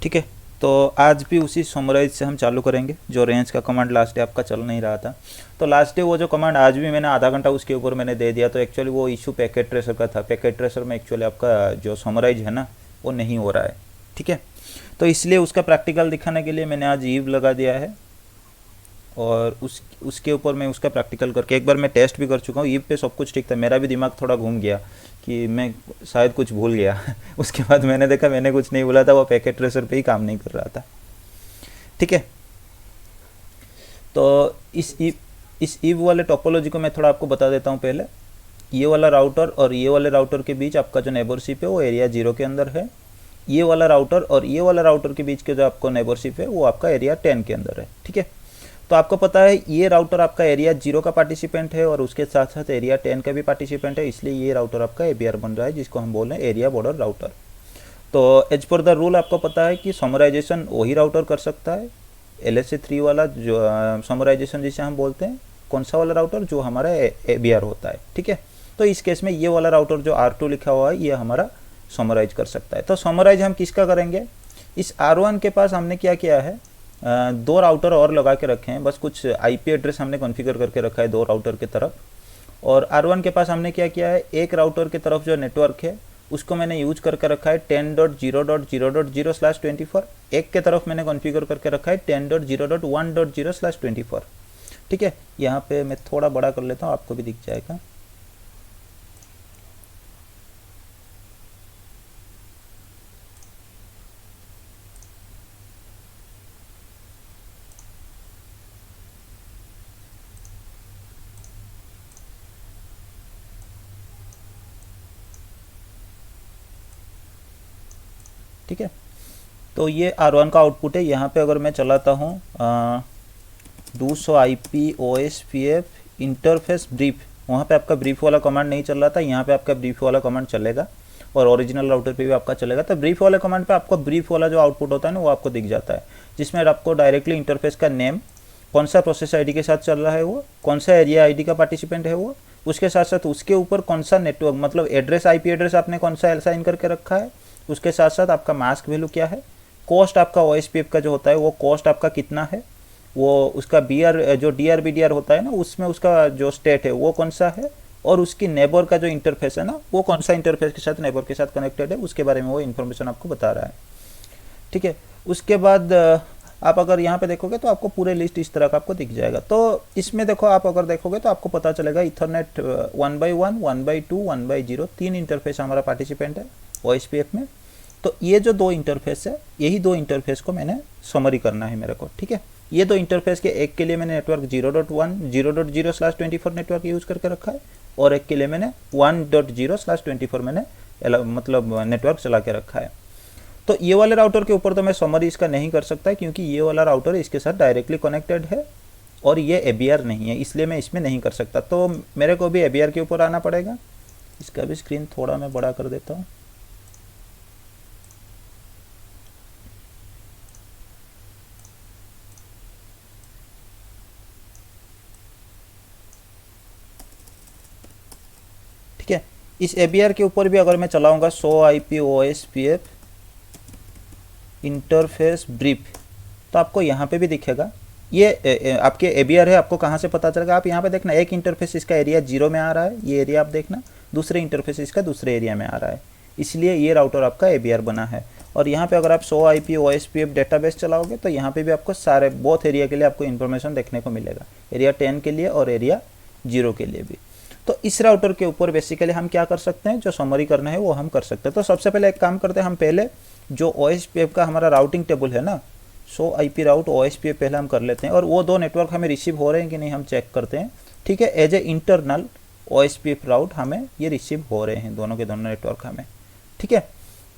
ठीक है। तो आज भी उसी समराइज से हम चालू करेंगे, जो रेंज का कमांड लास्ट डे आपका चल नहीं रहा था। तो लास्ट डे वो जो कमांड आज भी मैंने आधा घंटा उसके ऊपर मैंने दे दिया, तो एक्चुअली वो इशू पैकेट ट्रेसर का था। पैकेट ट्रेसर में एक्चुअली आपका जो समराइज है ना वो नहीं हो रहा है। ठीक है, तो इसलिए उसका प्रैक्टिकल दिखाने के लिए मैंने आज ईव लगा दिया है, और उसके ऊपर मैं उसका प्रैक्टिकल करके एक बार मैं टेस्ट भी कर चुका हूँ। ईव पे सब कुछ ठीक था, मेरा भी दिमाग थोड़ा घूम गया कि मैं शायद कुछ भूल गया उसके बाद मैंने देखा मैंने कुछ नहीं भूला था, वो पैकेट ट्रेसर पे ही काम नहीं कर रहा था। ठीक है, तो इस ईव वाले टोपोलॉजी को मैं थोड़ा आपको बता देता हूँ पहले। ये वाला राउटर और ये वाले राउटर के बीच आपका जो नेबरशिप है वो एरिया 0 के अंदर है। ये वाला राउटर और ये वाला राउटर के बीच के जो आपको नेबरशिप है वो आपका एरिया 10 के अंदर है। ठीक है, तो आपको पता है ये राउटर आपका एरिया 0 का पार्टिसिपेंट है और उसके साथ साथ एरिया 10 का भी पार्टिसिपेंट है, इसलिए ये राउटर आपका एबीआर बन रहा है, जिसको हम बोल रहे हैं एरिया बॉर्डर राउटर। तो एज पर द रूल आपको पता है कि समराइजेशन वही राउटर कर सकता है, LSA3 वाला जो समराइजेशन जिसे हम बोलते हैं। कौन सा वाला राउटर? जो हमारा एबीआर होता है। ठीक है, तो इस केस में ये वाला राउटर जो R2 लिखा हुआ है ये हमारा समराइज कर सकता है। तो समराइज हम किसका करेंगे? इस R1 के पास हमने क्या किया है, 2 राउटर और लगा के रखे हैं, बस कुछ IP एड्रेस हमने कॉन्फ़िगर करके रखा है 2 राउटर की तरफ। और R1 के पास हमने क्या किया है, एक राउटर की तरफ जो नेटवर्क है उसको मैंने यूज करके रखा है 10.0.0.0/24। एक के तरफ मैंने कॉन्फ़िगर करके रखा है 10.0.1.0/24। ठीक है, यहाँ पे मैं थोड़ा बड़ा कर लेता हूँ, आपको भी दिख जाएगा। ठीक है, तो ये R1 का आउटपुट है। यहाँ पे अगर मैं चलाता हूँ 200 IP OSPF इंटरफेस ब्रीफ, वहाँ पे आपका ब्रीफ वाला कमांड नहीं चल रहा था, यहाँ पे आपका ब्रीफ वाला कमांड चलेगा और ओरिजिनल राउटर पे भी आपका चलेगा। तो ब्रीफ वाले कमांड पे आपको ब्रीफ वाला जो आउटपुट होता है ना वो आपको दिख जाता है, जिसमें आपको डायरेक्टली इंटरफेस का नेम, कौन सा प्रोसेस आईडी के साथ चल रहा है वो, कौन सा एरिया आईडी का पार्टिसिपेंट है वो, उसके साथ साथ उसके ऊपर कौन सा नेटवर्क मतलब एड्रेस IP एड्रेस आपने कौन सा असाइन करके रखा है, उसके साथ साथ आपका मास्क वैल्यू क्या है, कॉस्ट आपका OSPF का जो होता है वो कॉस्ट आपका कितना है, वो उसका BR जो DR BDR होता है ना उसमें उसका जो स्टेट है वो कौन सा है, और उसकी नेबर का जो इंटरफेस है ना वो कौन सा इंटरफेस के साथ नेबर के साथ कनेक्टेड है, उसके बारे में वो इन्फॉर्मेशन आपको बता रहा है। ठीक है, उसके बाद आप अगर यहाँ पे देखोगे तो आपको पूरे लिस्ट इस तरह का आपको दिख जाएगा। तो इसमें देखो आप अगर देखोगे तो आपको पता चलेगा इथरनेट 1/1, 1/2, 1/0 3 इंटरफेस हमारा पार्टिसिपेंट है OSPF में। तो ये जो 2 इंटरफेस है, यही 2 इंटरफेस को मैंने समरी करना है मेरे को। ठीक है, ये 2 इंटरफेस के एक के लिए मैंने नेटवर्क 0.1 0.0/24 नेटवर्क यूज करके रखा है, और एक के लिए मैंने 1.0/24 मैंने मतलब नेटवर्क चला के रखा है। तो ये वाले राउटर के ऊपर तो मैं समरी इसका नहीं कर सकता क्योंकि ये वाला राउटर इसके साथ डायरेक्टली कनेक्टेड है और ये एबीआर नहीं है, इसलिए मैं इसमें नहीं कर सकता। तो मेरे को भी एबीआर के ऊपर आना पड़ेगा। इसका भी स्क्रीन थोड़ा मैं बड़ा कर देता हूँ। ठीक है, इस एबीआर के ऊपर भी अगर मैं चलाऊंगा 100 IP OSPF इंटरफेस ब्रीफ, तो आपको यहाँ पे भी दिखेगा ये आपके एबीआर है। आपको कहाँ से पता चलेगा? आप यहाँ पे देखना, एक इंटरफेस इसका एरिया 0 में आ रहा है, ये एरिया आप देखना, दूसरे इंटरफेस इसका दूसरे एरिया में आ रहा है, इसलिए ये राउटर आपका एबीआर बना है। और यहाँ पे अगर आप 100 IP OSPF डेटाबेस चलाओगे तो यहाँ पे भी आपको सारे बोथ एरिया के लिए आपको इन्फॉर्मेशन देखने को मिलेगा, एरिया 10 के लिए और एरिया 0 के लिए भी। तो इस राउटर के ऊपर बेसिकली हम क्या कर सकते हैं, जो समरी करना है वो हम कर सकते हैं। तो सबसे पहले एक काम करते हैं, हम पहले जो OSPF का हमारा राउटिंग टेबल है ना, 100 IP राउट OSPF पहले हम कर लेते हैं, और वो 2 नेटवर्क हमें रिसीव हो रहे हैं कि नहीं हम चेक करते हैं। ठीक है, एज ए इंटरनल OSPF राउट हमें ये रिसीव हो रहे हैं, दोनों के दोनों नेटवर्क हमें। ठीक है,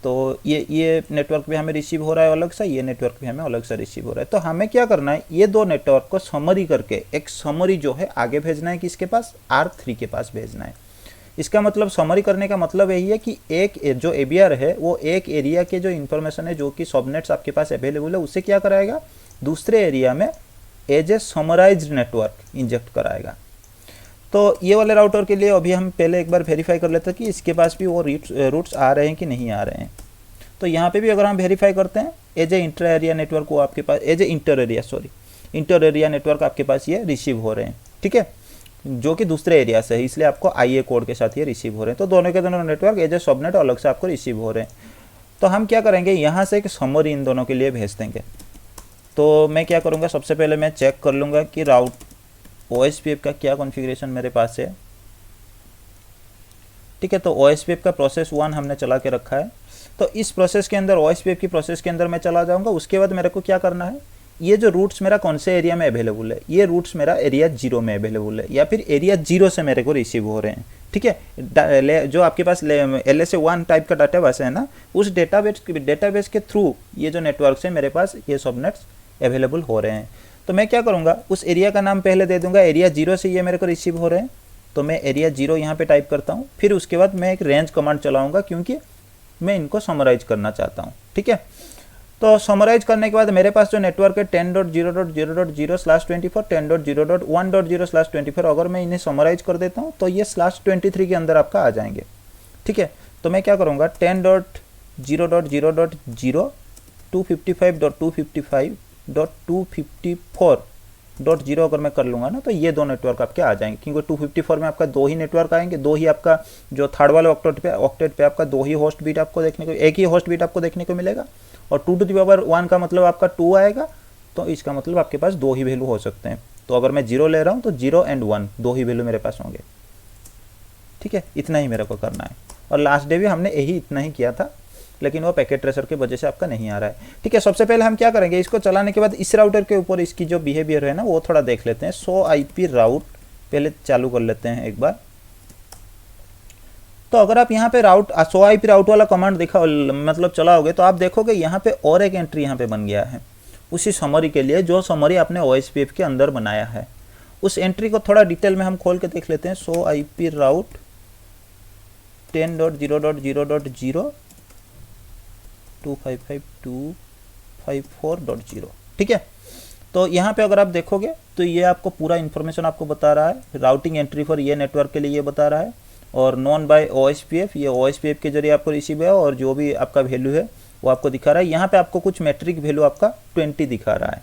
तो ये नेटवर्क भी हमें रिसीव हो रहा है अलग सा, ये नेटवर्क भी हमें अलग सा रिसीव हो रहा है। तो हमें क्या करना है, ये 2 नेटवर्क को समरी करके एक समरी जो है आगे भेजना है, किसके पास? R3 के पास भेजना है। इसका मतलब समरी करने का मतलब यही है कि एक जो एबीआर है वो एक एरिया के जो इन्फॉर्मेशन है जो कि सबनेट्स आपके पास अवेलेबल है उसे क्या कराएगा, दूसरे एरिया में as a summarized network inject कराएगा। तो ये वाले राउटर के लिए अभी हम पहले एक बार वेरीफाई कर लेते हैं कि इसके पास भी वो रूट्स आ रहे हैं कि नहीं आ रहे हैं। तो यहाँ पे भी अगर हम वेरीफाई करते हैं as a inter area network वो आपके पास as a inter area network आपके पास ये रिसीव हो रहे हैं, ठीक है, जो कि दूसरे एरिया से है, इसलिए आपको IA कोड के साथ ये रिसीव हो रहे हैं। तो दोनों के दोनों नेटवर्क एज ए सबनेट अलग से आपको रिसीव हो रहे हैं। तो हम क्या करेंगे, यहाँ से एक समरी इन दोनों के लिए भेज देंगे। तो मैं क्या करूँगा, सबसे पहले मैं चेक कर लूँगा कि राउट OSPF का क्या कॉन्फ़िगरेशन मेरे पास है, ठीक है। तो OSPF का प्रोसेस 1 हमने चला के रखा है। तो इस प्रोसेस के अंदर OSPF की प्रोसेस के अंदर मैं चला जाऊँगा। उसके बाद मेरे को क्या करना है, ये जो रूट्स मेरा कौन से एरिया में अवेलेबल है, ये रूट्स मेरा एरिया 0 में अवेलेबल है या फिर एरिया 0 से मेरे को रिसीव हो रहे हैं, ठीक है। जो आपके पास LSA1 टाइप का डाटाबेस है ना, उस डेटाबेस के थ्रू ये जो नेटवर्क है मेरे पास ये सबनेट्स अवेलेबल हो रहे हैं। तो मैं क्या करूँगा, उस एरिया का नाम पहले दे दूंगा, एरिया 0 से ये मेरे को रिसीव हो रहे हैं, तो मैं एरिया 0 यहाँ पे टाइप करता हूँ। फिर उसके बाद मैं एक रेंज कमांड चलाऊँगा क्योंकि मैं इनको समराइज करना चाहता हूँ, ठीक है। तो समराइज करने के बाद मेरे पास जो नेटवर्क है 10.0.0.0/24, 10.0.1.0/24, अगर मैं इन्हें समराइज कर देता हूँ तो ये /23 के अंदर आपका आ जाएंगे, ठीक है। तो मैं क्या करूँगा, 10.0.0.0 255.255.254.0 अगर मैं कर लूँगा ना, तो ये दो नेटवर्क आपके आ जाएंगे, क्योंकि 254 में आपका 2 ही नेटवर्क आएंगे, 2 ही आपका जो थर्ड वाले ऑक्टेट पे आपका 2 ही होस्ट बीट आपको देखने को, एक ही होस्ट बीट आपको देखने को मिलेगा। और 2 to the power 1 का मतलब आपका 2 आएगा, तो इसका मतलब आपके पास 2 ही वैल्यू हो सकते हैं। तो अगर मैं 0 ले रहा हूँ तो 0 और 1 2 ही वैल्यू मेरे पास होंगे, ठीक है। इतना ही मेरे को करना है। और लास्ट डे भी हमने यही इतना ही किया था, लेकिन वो पैकेट ट्रेसर की वजह से आपका नहीं आ रहा है, ठीक है। सबसे पहले हम क्या करेंगे, इसको चलाने के बाद इस राउटर के ऊपर इसकी जो बिहेवियर है ना वो थोड़ा देख लेते हैं। 100 IP राउट पहले चालू कर लेते हैं एक बार। तो अगर आप यहाँ पे 100 IP राउट वाला कमांड मतलब चलाओगे तो आप देखोगे यहाँ पे और एक एंट्री यहाँ पे बन गया है उसी समरी के लिए, जो समरी आपने OSPF के अंदर बनाया है। उस एंट्री को थोड़ा डिटेल में हम खोल के देख लेते हैं। 100 IP राउट 10.0.0.0 255.254.0, ठीक है। तो यहाँ पे अगर आप देखोगे तो ये आपको पूरा इन्फॉर्मेशन आपको बता रहा है। राउटिंग एंट्री फॉर ये नेटवर्क के लिए ये बता रहा है, और नॉन बाय OSPF, ये OSPF के जरिए आपको रिसीव है, और जो भी आपका वैल्यू है वो आपको दिखा रहा है। यहाँ पे आपको कुछ मैट्रिक वैल्यू आपका 20 दिखा रहा है,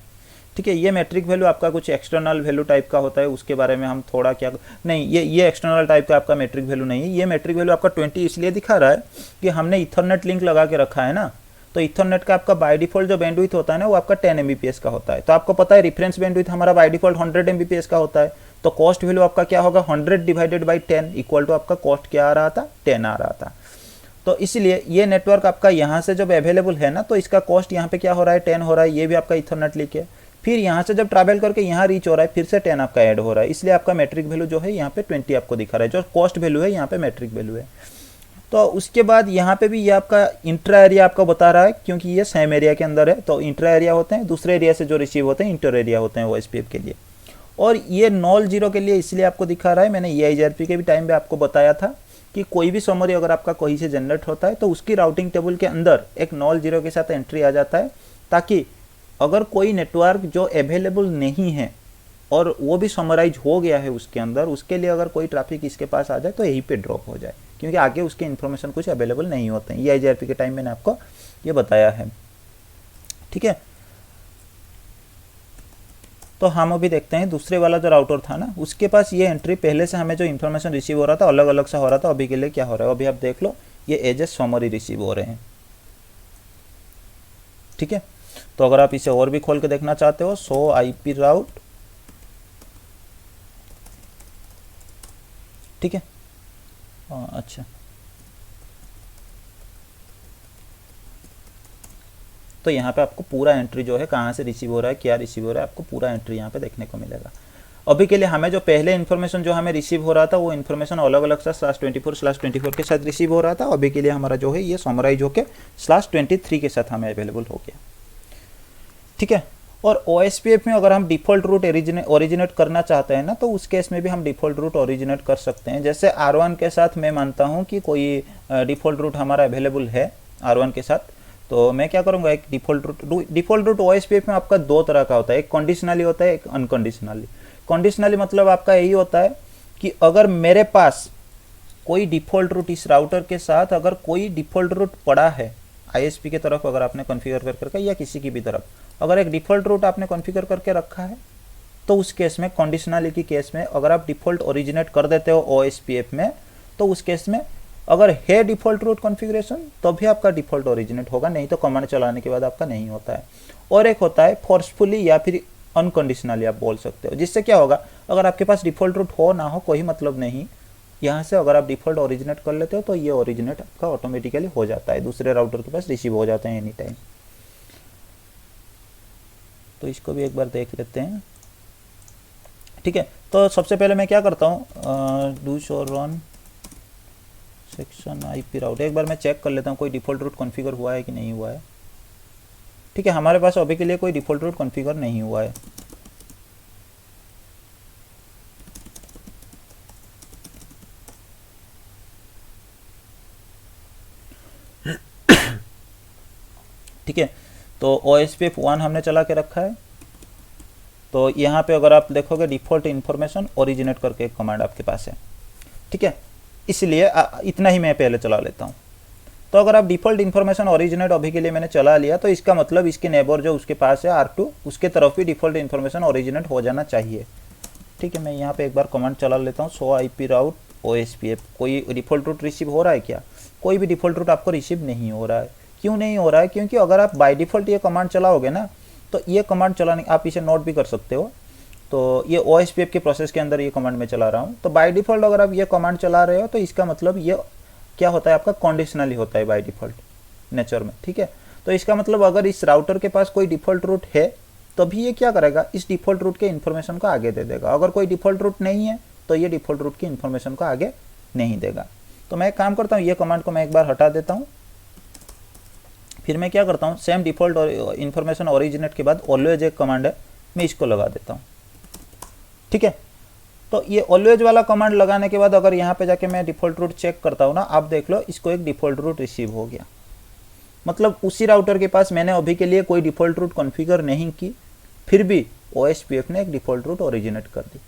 ठीक है। ये मैट्रिक वैल्यू आपका कुछ एक्सटर्नल वैल्यू टाइप का होता है, उसके बारे में हम थोड़ा क्या नहीं, ये एक्सटर्नल टाइप का आपका मैट्रिक वैल्यू नहीं है। ये मैट्रिक वैल्यू आपका 20 इसलिए दिखा रहा है कि हमने इथरनेट लिंक लगा के रखा है ना, तो इथरनेट का आपका बाय डिफॉल्ट जो बैंडविड्थ होता है ना वो आपका 10 Mbps का होता है। तो आपको पता है रेफरेंस बैंडविड्थ हमारा बाय डिफॉल्ट 100 Mbps का होता है, तो कॉस्ट वैल्यू आपका क्या होगा, 100 डिवाइडेड बाई 10 इक्वल टू आपका कॉस्ट क्या आ रहा था, 10 आ रहा था। तो इसलिए ये नेटवर्क आपका यहाँ से जब अवेलेबल है ना, तो इसका कॉस्ट यहाँ पे क्या हो रहा है, 10 हो रहा है। ये भी आपका इथरनेट लिंक है। फिर यहाँ से जब ट्रैवल करके यहाँ रीच हो रहा है, फिर से 10 आपका ऐड हो रहा है, इसलिए आपका मैट्रिक वैल्यू जो है यहाँ पे 20 आपको दिखा रहा है। जो कॉस्ट वैल्यू है यहाँ पे मैट्रिक वैल्यू है। तो उसके बाद यहाँ पे भी ये आपका इंट्रा एरिया आपको बता रहा है, क्योंकि ये सेम एरिया के अंदर है। तो इंट्रा एरिया होते हैं, दूसरे एरिया से जो रिसीव होते हैं इंटर एरिया होते हैं OSPF के लिए। और ये नॉल 0 के लिए इसलिए आपको दिखा रहा है, मैंने EIGRP के भी टाइम पे आपको बताया था कि कोई भी समरी अगर आपका कहीं से जनरेट होता है तो उसकी राउटिंग टेबल के अंदर एक नॉल 0 के साथ एंट्री आ जाता है, ताकि अगर कोई नेटवर्क जो अवेलेबल नहीं है और वो भी समराइज हो गया है उसके अंदर, उसके लिए अगर कोई ट्रैफिक इसके पास आ जाए तो यहीं पे ड्रॉप हो जाए, क्योंकि आगे उसके इन्फॉर्मेशन कुछ अवेलेबल नहीं होते हैं। EIGRP के टाइम मैंने आपको ये बताया है, ठीक है। तो हम अभी देखते हैं दूसरे वाला जो राउटर था ना, उसके पास ये एंट्री पहले से हमें जो इन्फॉर्मेशन रिसीव हो रहा था अलग अलग सा हो रहा था। अभी के लिए क्या हो रहा है अभी आप देख लो, ये एज ए समरी रिसीव हो रहे हैं, ठीक है। तो अगर आप इसे और भी खोल के देखना चाहते हो, 100 IP राउट, ठीक है। अच्छा, तो यहाँ पे आपको पूरा एंट्री जो है कहाँ से रिसीव हो रहा है, क्या रिसीव हो रहा है, आपको पूरा एंट्री यहाँ पे देखने को मिलेगा। अभी के लिए हमें जो पहले इन्फॉर्मेशन जो हमें रिसीव हो रहा था वो इन्फॉर्मेशन अलग अलग सा /24 के साथ रिसीव हो रहा था। अभी के लिए हमारा जो है ये समराइज होके /23 के साथ हमें अवेलेबल हो गया, ठीक है। और OSPF में अगर हम डिफ़ॉल्ट रूट ओरिजिनेट करना चाहते हैं ना, तो उस केस में भी हम डिफ़ॉल्ट रूट ओरिजिनेट कर सकते हैं। जैसे R1 के साथ मैं मानता हूँ कि कोई डिफ़ॉल्ट रूट हमारा अवेलेबल है R1 के साथ, तो मैं क्या करूँगा, एक डिफ़ॉल्ट रूट OSPF में आपका 2 तरह का होता है, एक कंडीशनली होता है, एक अनकंडीशनली। कंडीशनली मतलब आपका यही होता है कि अगर मेरे पास कोई डिफ़ॉल्ट रूट इस राउटर के साथ अगर कोई डिफ़ॉल्ट रूट पड़ा है ISP की तरफ अगर आपने कॉन्फ़िगर करके या किसी की भी तरफ अगर एक डिफ़ॉल्ट रूट आपने कॉन्फ़िगर करके रखा है, तो उस केस में कंडीशनलिटी केस में अगर आप डिफ़ॉल्ट ओरिजिनेट कर देते हो OSPF में, तो उस केस में अगर है डिफ़ॉल्ट रूट कॉन्फ़िगरेशन तो भी आपका डिफ़ॉल्ट ओरिजिनेट होगा, नहीं तो कमांड चलाने के बाद आपका नहीं होता है। और एक होता है फोर्सफुली या फिर अनकंडीशनली आप बोल सकते हो, जिससे क्या होगा, अगर आपके पास डिफ़ॉल्ट रूट हो ना हो कोई मतलब नहीं, यहाँ से अगर आप डिफ़ॉल्ट ओरिजिनेट कर लेते हो तो ये ओरिजिनेट आपका ऑटोमेटिकली हो जाता है, दूसरे राउटर के पास रिसीव हो जाते हैं एनी टाइम। तो इसको भी एक बार देख लेते हैं। ठीक है, तो सबसे पहले मैं क्या करता हूँ, do show run section IP राउट, एक बार मैं चेक कर लेता हूँ कोई डिफ़ॉल्ट रूट कॉन्फ़िगर हुआ है कि नहीं हुआ है। ठीक है, हमारे पास अभी के लिए कोई डिफ़ॉल्ट रूट कॉन्फ़िगर नहीं हुआ है। ठीक है, तो OSPF 1 हमने चला के रखा है। तो यहाँ पे अगर आप देखोगे डिफ़ॉल्ट इन्फॉर्मेशन ओरिजिनेट करके एक कमांड आपके पास है। ठीक है, इसलिए इतना ही मैं पहले चला लेता हूँ। तो अगर आप डिफ़ॉल्ट इन्फॉर्मेशन ओरिजिनेट अभी के लिए मैंने चला लिया, तो इसका मतलब इसके नेबर जो उसके पास है R2, उसके तरफ भी डिफ़ॉल्ट इन्फॉर्मेशन ओरिजिनेट हो जाना चाहिए। ठीक है, मैं यहाँ पे एक बार कमांड चला लेता हूँ, शो IP राउट OSPF। कोई डिफ़ॉल्ट रूट रिसीव हो रहा है क्या? कोई भी डिफ़ॉल्ट रूट आपको रिसीव नहीं हो रहा है। क्यों नहीं हो रहा है? क्योंकि अगर आप बाय डिफ़ॉल्ट ये कमांड चलाओगे ना, तो ये कमांड चलाने, आप इसे नोट भी कर सकते हो, तो ये OSPF के प्रोसेस के अंदर ये कमांड मैं चला रहा हूँ। तो बाय डिफ़ॉल्ट अगर आप ये कमांड चला रहे हो तो इसका मतलब ये क्या होता है, आपका कंडीशनली होता है बाय डिफ़ॉल्ट नेचर में। ठीक है, तो इसका मतलब अगर इस राउटर के पास कोई डिफ़ॉल्ट रूट है तभी ये क्या करेगा, इस डिफ़ॉल्ट रूट के इन्फॉर्मेशन को आगे दे देगा। अगर कोई डिफ़ॉल्ट रूट नहीं है तो ये डिफ़ॉल्ट रूट की इन्फॉर्मेशन को आगे नहीं देगा। तो मैं एक काम करता हूँ, ये कमांड को मैं एक बार हटा देता हूँ। फिर मैं क्या करता हूँ, सेम डिफ़ॉल्ट और इन्फॉर्मेशन ओरिजिनेट के बाद ऑलवेज एक कमांड है, मैं इसको लगा देता हूँ। ठीक है, तो ये ऑलवेज वाला कमांड लगाने के बाद अगर यहाँ पे जाके मैं डिफ़ॉल्ट रूट चेक करता हूँ ना, आप देख लो इसको एक डिफ़ॉल्ट रूट रिसीव हो गया। मतलब उसी राउटर के पास मैंने अभी के लिए कोई डिफ़ॉल्ट रूट कॉन्फ़िगर नहीं की, फिर भी OSPF ने एक डिफ़ॉल्ट रूट ओरिजिनेट कर दी।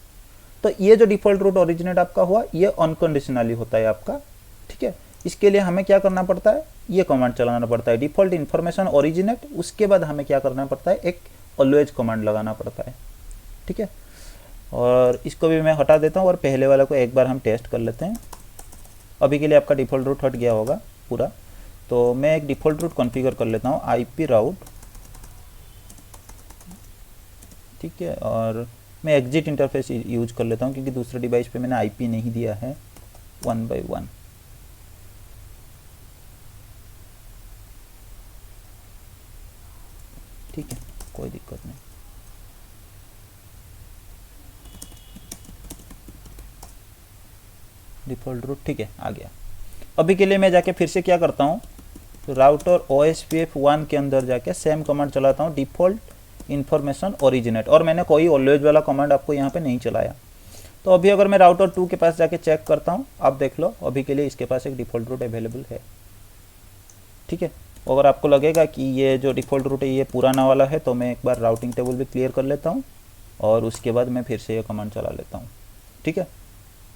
तो ये जो डिफ़ॉल्ट रूट ओरिजिनेट आपका हुआ, ये अनकंडीशनली होता है आपका। ठीक है, इसके लिए हमें क्या करना पड़ता है, ये कमांड चलाना पड़ता है, डिफ़ॉल्ट इन्फॉर्मेशन ओरिजिनेट। उसके बाद हमें क्या करना पड़ता है, एक ऑलवेज कमांड लगाना पड़ता है। ठीक है, और इसको भी मैं हटा देता हूँ और पहले वाला को एक बार हम टेस्ट कर लेते हैं। अभी के लिए आपका डिफ़ॉल्ट रूट हट गया होगा पूरा। तो मैं एक डिफ़ॉल्ट रूट कॉन्फ़िगर कर लेता हूँ, IP राउट। ठीक है, और मैं एग्जिट इंटरफेस यूज कर लेता हूँ क्योंकि दूसरे डिवाइस पे मैंने IP नहीं दिया है 1 by 1। ठीक है, कोई दिक्कत नहीं। डिफ़ॉल्ट रूट ठीक है, आ गया। अभी के लिए मैं जाके फिर से क्या करता हूँ, तो राउटर OSPF 1 के अंदर जाके सेम कमांड चलाता हूँ, डिफ़ॉल्ट इन्फॉर्मेशन ओरिजिनेट। और मैंने कोई ऑलवेज वाला कमांड आपको यहाँ पे नहीं चलाया। तो अभी अगर मैं राउटर 2 के पास जाके चेक करता हूँ, आप देख लो अभी के लिए इसके पास एक डिफ़ॉल्ट रूट अवेलेबल है। ठीक है, अगर आपको लगेगा कि ये जो डिफ़ॉल्ट रूट है ये पुराना वाला है, तो मैं एक बार राउटिंग टेबल भी क्लियर कर लेता हूँ और उसके बाद मैं फिर से ये कमांड चला लेता हूँ। ठीक है,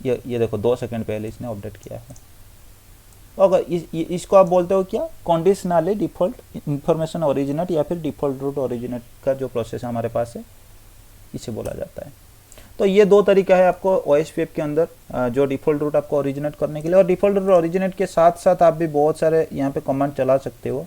ये देखो 2 सेकंड पहले इसने अपडेट किया है। अगर इसको आप बोलते हो क्या, कंडीशनली डिफ़ॉल्ट इन्फॉर्मेशन ओरिजिनेट या फिर डिफ़ॉल्ट रूट ओरिजिनेट का जो प्रोसेस हमारे पास है, इसे बोला जाता है। तो ये 2 तरीका है आपको OSPF के अंदर जो डिफ़ॉल्ट रूट आपको ओरिजिनेट करने के लिए। और डिफ़ॉल्ट रूट ओरिजिनेट के साथ साथ आप भी बहुत सारे यहाँ पे कमांड चला सकते हो।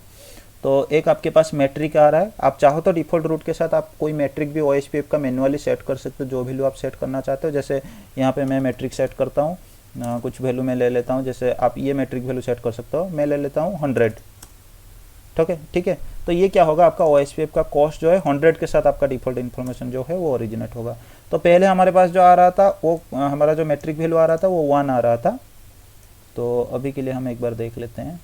तो एक आपके पास मैट्रिक आ रहा है, आप चाहो तो डिफ़ॉल्ट रूट के साथ आप कोई मैट्रिक भी OSPF का मैनुअली सेट कर सकते हो, जो वैल्यू आप सेट करना चाहते हो। जैसे यहाँ पे मैं मैट्रिक सेट करता हूँ, कुछ वैल्यू मैं ले लेता हूँ, जैसे आप ये मैट्रिक वैल्यू सेट कर सकते हो, मैं ले लेता हूँ 100। ठीक है, तो ये क्या होगा, आपका OSPF का कॉस्ट जो है 100 के साथ आपका डिफ़ॉल्ट इन्फॉर्मेशन जो है वो ओरिजिनेट होगा। तो पहले हमारे पास जो आ रहा था वो हमारा जो मैट्रिक वैल्यू आ रहा था वो 1 आ रहा था। तो अभी के लिए हम एक बार देख लेते हैं।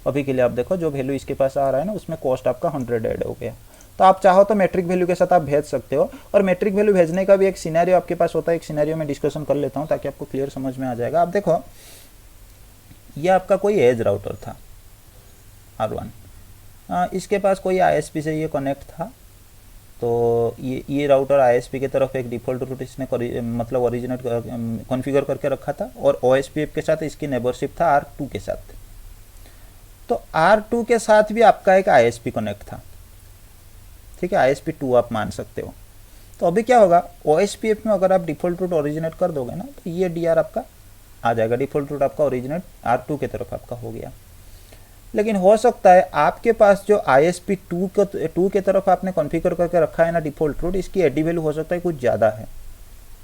अभी के लिए आप देखो जो वैल्यू इसके पास आ रहा है ना, उसमें कॉस्ट आपका 100 ऐड हो गया। तो आप चाहो तो मैट्रिक वैल्यू के साथ आप भेज सकते हो। और मैट्रिक वैल्यू भेजने का भी एक सिनेरियो आपके पास होता है, एक सिनेरियो में डिस्कशन कर लेता हूँ ताकि आपको क्लियर समझ में आ जाएगा। आप देखो ये आपका कोई एज राउटर था R1, इसके पास कोई ISP से ये कनेक्ट था। तो ये राउटर ISP की तरफ एक डिफ़ॉल्ट रूट इसने मतलब ओरिजिनेट कॉन्फ़िगर करके रखा था और OSPF के साथ इसकी नेबरशिप था R2 के साथ। तो R2 के साथ भी आपका एक ISP कनेक्ट था, ठीक है, ISP2 आप मान सकते हो। तो अभी क्या होगा, OSPF में अगर आप डिफ़ॉल्ट रूट ओरिजिनेट कर दोगे ना, तो ये DR आपका आ जाएगा, डिफ़ॉल्ट रूट आपका ओरिजिनेट R2 की तरफ आपका हो गया। लेकिन हो सकता है आपके पास जो ISP2 के तरफ आपने कॉन्फ़िगर करके रखा है ना डिफ़ॉल्ट रूट, इसकी एडी वैल्यू हो सकता है कुछ ज़्यादा है,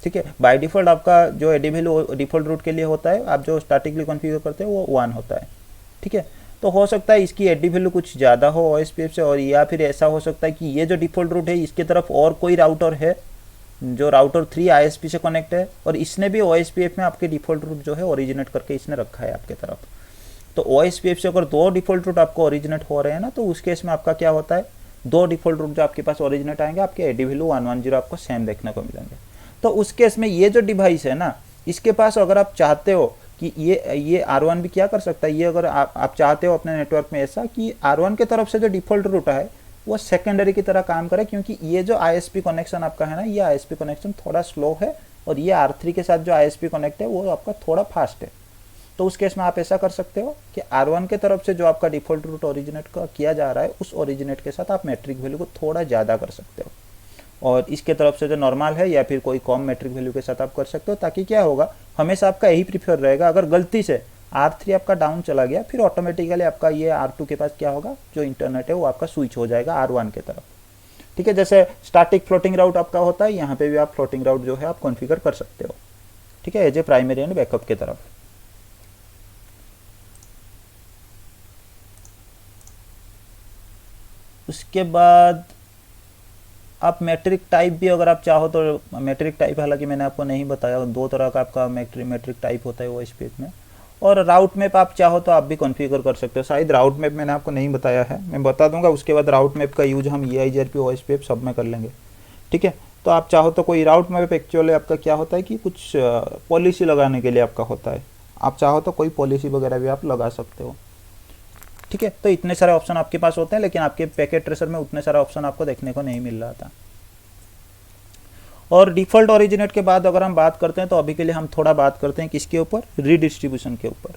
ठीक है। बाय डिफ़ॉल्ट आपका जो एडी वैल्यू डिफ़ॉल्ट रूट के लिए होता है, आप जो स्टैटिकली कॉन्फ़िगर करते हो वो 1 होता है, ठीक है। तो हो सकता है इसकी एडी वैल्यू कुछ ज़्यादा हो OSPF से, और या फिर ऐसा हो सकता है कि ये जो डिफ़ॉल्ट रूट है इसकी तरफ और कोई राउटर है जो राउटर 3 ISP से कनेक्ट है, और इसने भी OSPF में आपके डिफ़ॉल्ट रूट जो है ओरिजिनेट करके इसने रखा है आपके तरफ। तो OSPF से अगर 2 डिफ़ॉल्ट रूट आपको ओरिजिनेट हो रहे हैं ना, तो उस केस में आपका क्या होता है, 2 डिफ़ॉल्ट रूट जो आपके पास ओरिजिनेट आएंगे, आपके एडी वैल्यू 110 आपको सेम देखने को मिलेंगे। तो उस केस में ये जो डिवाइस है ना, इसके पास अगर आप चाहते हो कि ये R1 भी क्या कर सकता है, ये अगर आप चाहते हो अपने नेटवर्क में ऐसा कि R1 की तरफ से जो डिफ़ॉल्ट रूट है वो सेकेंडरी की तरह काम करे, क्योंकि ये जो ISP कनेक्शन आपका है ना, ये ISP कनेक्शन थोड़ा स्लो है, और ये R3 के साथ जो ISP कनेक्ट है वो आपका थोड़ा फास्ट है। तो उस केस में आप ऐसा कर सकते हो कि R1 के तरफ से जो आपका डिफ़ॉल्ट रूट ओरिजिनेट किया जा रहा है, उस ओरिजिनेट के साथ आप मैट्रिक वैल्यू को थोड़ा ज़्यादा कर सकते हो, और इसके तरफ से जो नॉर्मल है या फिर कोई कम मैट्रिक वैल्यू के साथ आप कर सकते हो, ताकि क्या होगा, हमेशा आपका यही प्रीफर रहेगा, अगर गलती से R3 आपका डाउन चला गया, फिर ऑटोमेटिकली आपका ये R2 के पास क्या होगा, जो इंटरनेट है वो आपका स्विच हो जाएगा R1 के तरफ, ठीक है। जैसे स्टैटिक फ्लोटिंग राउट आपका होता है, यहाँ पे भी आप फ्लोटिंग राउट जो है आप कॉन्फ़िगर कर सकते हो, ठीक है, as a primary and backup के तरफ। उसके बाद आप मैट्रिक टाइप भी अगर आप चाहो तो, मैट्रिक टाइप हालांकि मैंने आपको नहीं बताया, 2 तरह का आपका मैट्रिक टाइप होता है OSPF में, और राउट मैप आप चाहो तो आप भी कॉन्फ़िगर कर सकते हो। शायद राउट मैप मैंने आपको नहीं बताया है, मैं बता दूंगा, उसके बाद राउट मैप का यूज हम EIGRP OSPF सब में कर लेंगे, ठीक है। तो आप चाहो तो कोई राउट मैप एक्चुअली आपका क्या होता है कि कुछ पॉलिसी लगाने के लिए आपका होता है, आप चाहो तो कोई पॉलिसी वगैरह भी आप लगा सकते हो, ठीक है। तो इतने सारे ऑप्शन आपके पास होते हैं, लेकिन आपके पैकेट ट्रेसर में उतने सारे ऑप्शन आपको देखने को नहीं मिल रहा था। और डिफ़ॉल्ट ओरिजिनेट के बाद अगर हम बात करते हैं, तो अभी के लिए हम थोड़ा बात करते हैं किसके ऊपर, रीडिस्ट्रीब्यूशन के ऊपर।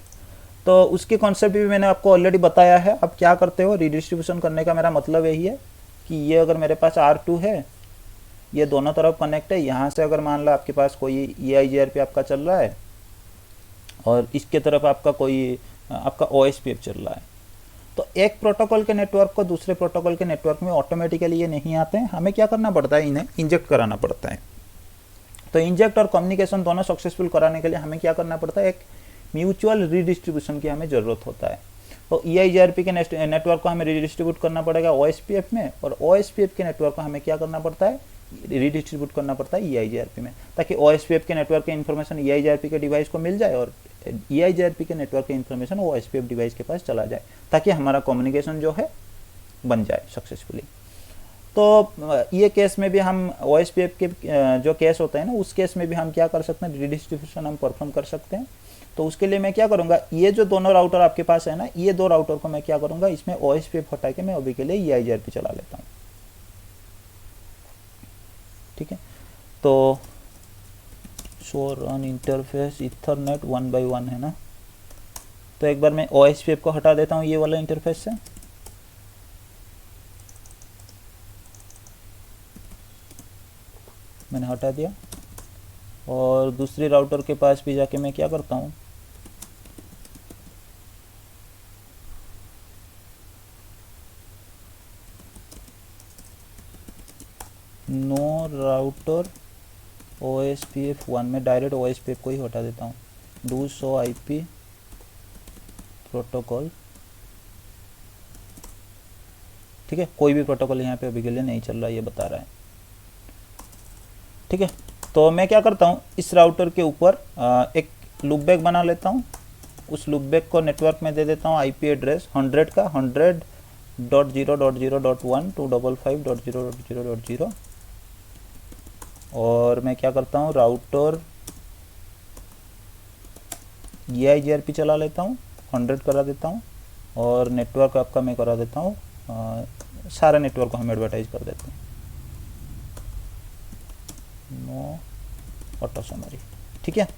तो उसके कॉन्सेप्ट भी मैंने आपको ऑलरेडी बताया है। अब क्या करते हो, रीडिस्ट्रीब्यूशन करने का मेरा मतलब यही है कि ये अगर मेरे पास R2 है, ये दोनों तरफ कनेक्ट है, यहाँ से अगर मान लो आपके पास कोई EIGRP आपका चल रहा है, और इसके तरफ आपका कोई आपका OSPF चल रहा है, तो एक प्रोटोकॉल के नेटवर्क को दूसरे प्रोटोकॉल के नेटवर्क में ऑटोमेटिकली ये नहीं आते हैं, हमें क्या करना पड़ता है, इन्हें इंजेक्ट कराना पड़ता है। तो इंजेक्ट और कम्युनिकेशन दोनों सक्सेसफुल कराने के लिए हमें क्या करना पड़ता है, एक म्यूचुअल रीडिस्ट्रीब्यूशन की हमें ज़रूरत होता है। तो EIGRP के नेटवर्क को हमें रीडिस्ट्रीब्यूट करना पड़ेगा OSPF में, और OSPF के नेटवर्क को हमें क्या करना पड़ता है, रीडिस्ट्रीब्यूट करना पड़ता है EIGRP में, ताकि OSPF के नेटवर्क के इन्फॉर्मेशन EIGRP के डिवाइस को मिल जाए, और EIGRP के नेटवर्क के इन्फॉर्मेशन OSPF डिवाइस के पास चला जाए, ताकि हमारा कम्युनिकेशन जो है बन जाए सक्सेसफुली। तो ये केस में भी हम OSPF के जो केस होता है ना, उस केस में भी हम क्या कर सकते हैं, रीडिस्ट्रीब्यूशन हम परफॉर्म कर सकते हैं। तो उसके लिए मैं क्या करूँगा, ये जो दोनों राउटर आपके पास है ना, ये 2 राउटर को मैं क्या करूँगा, इसमें OSPF हटा के मैं अभी के लिए EIGRP चला लेता हूँ, ठीक है। तो show run interface Ethernet 1 by 1 है ना, तो एक बार मैं OSPF को हटा देता हूँ ये वाला इंटरफेस से, मैंने हटा दिया, और दूसरी राउटर के पास भी जाके मैं क्या करता हूँ, नो राउटर OSPF 1 में डायरेक्ट OSPF को ही हटा देता हूँ, डू शो IP प्रोटोकॉल, ठीक है। कोई भी प्रोटोकॉल यहाँ पे अभी के लिए नहीं चल रहा, ये बता रहा है, ठीक है। तो मैं क्या करता हूँ, इस राउटर के ऊपर एक लूपबैक बना लेता हूँ, उस लूपबैक को नेटवर्क में दे देता हूँ IP एड्रेस 100 का 100.0.0.1 255.0.0.0, और मैं क्या करता हूँ, राउटर EIGRP चला लेता हूँ, 100 करा देता हूँ, और नेटवर्क आपका मैं करा देता हूँ, सारे नेटवर्क को हम एडवर्टाइज कर देते हैं, नो ऑटो समरी, ठीक है।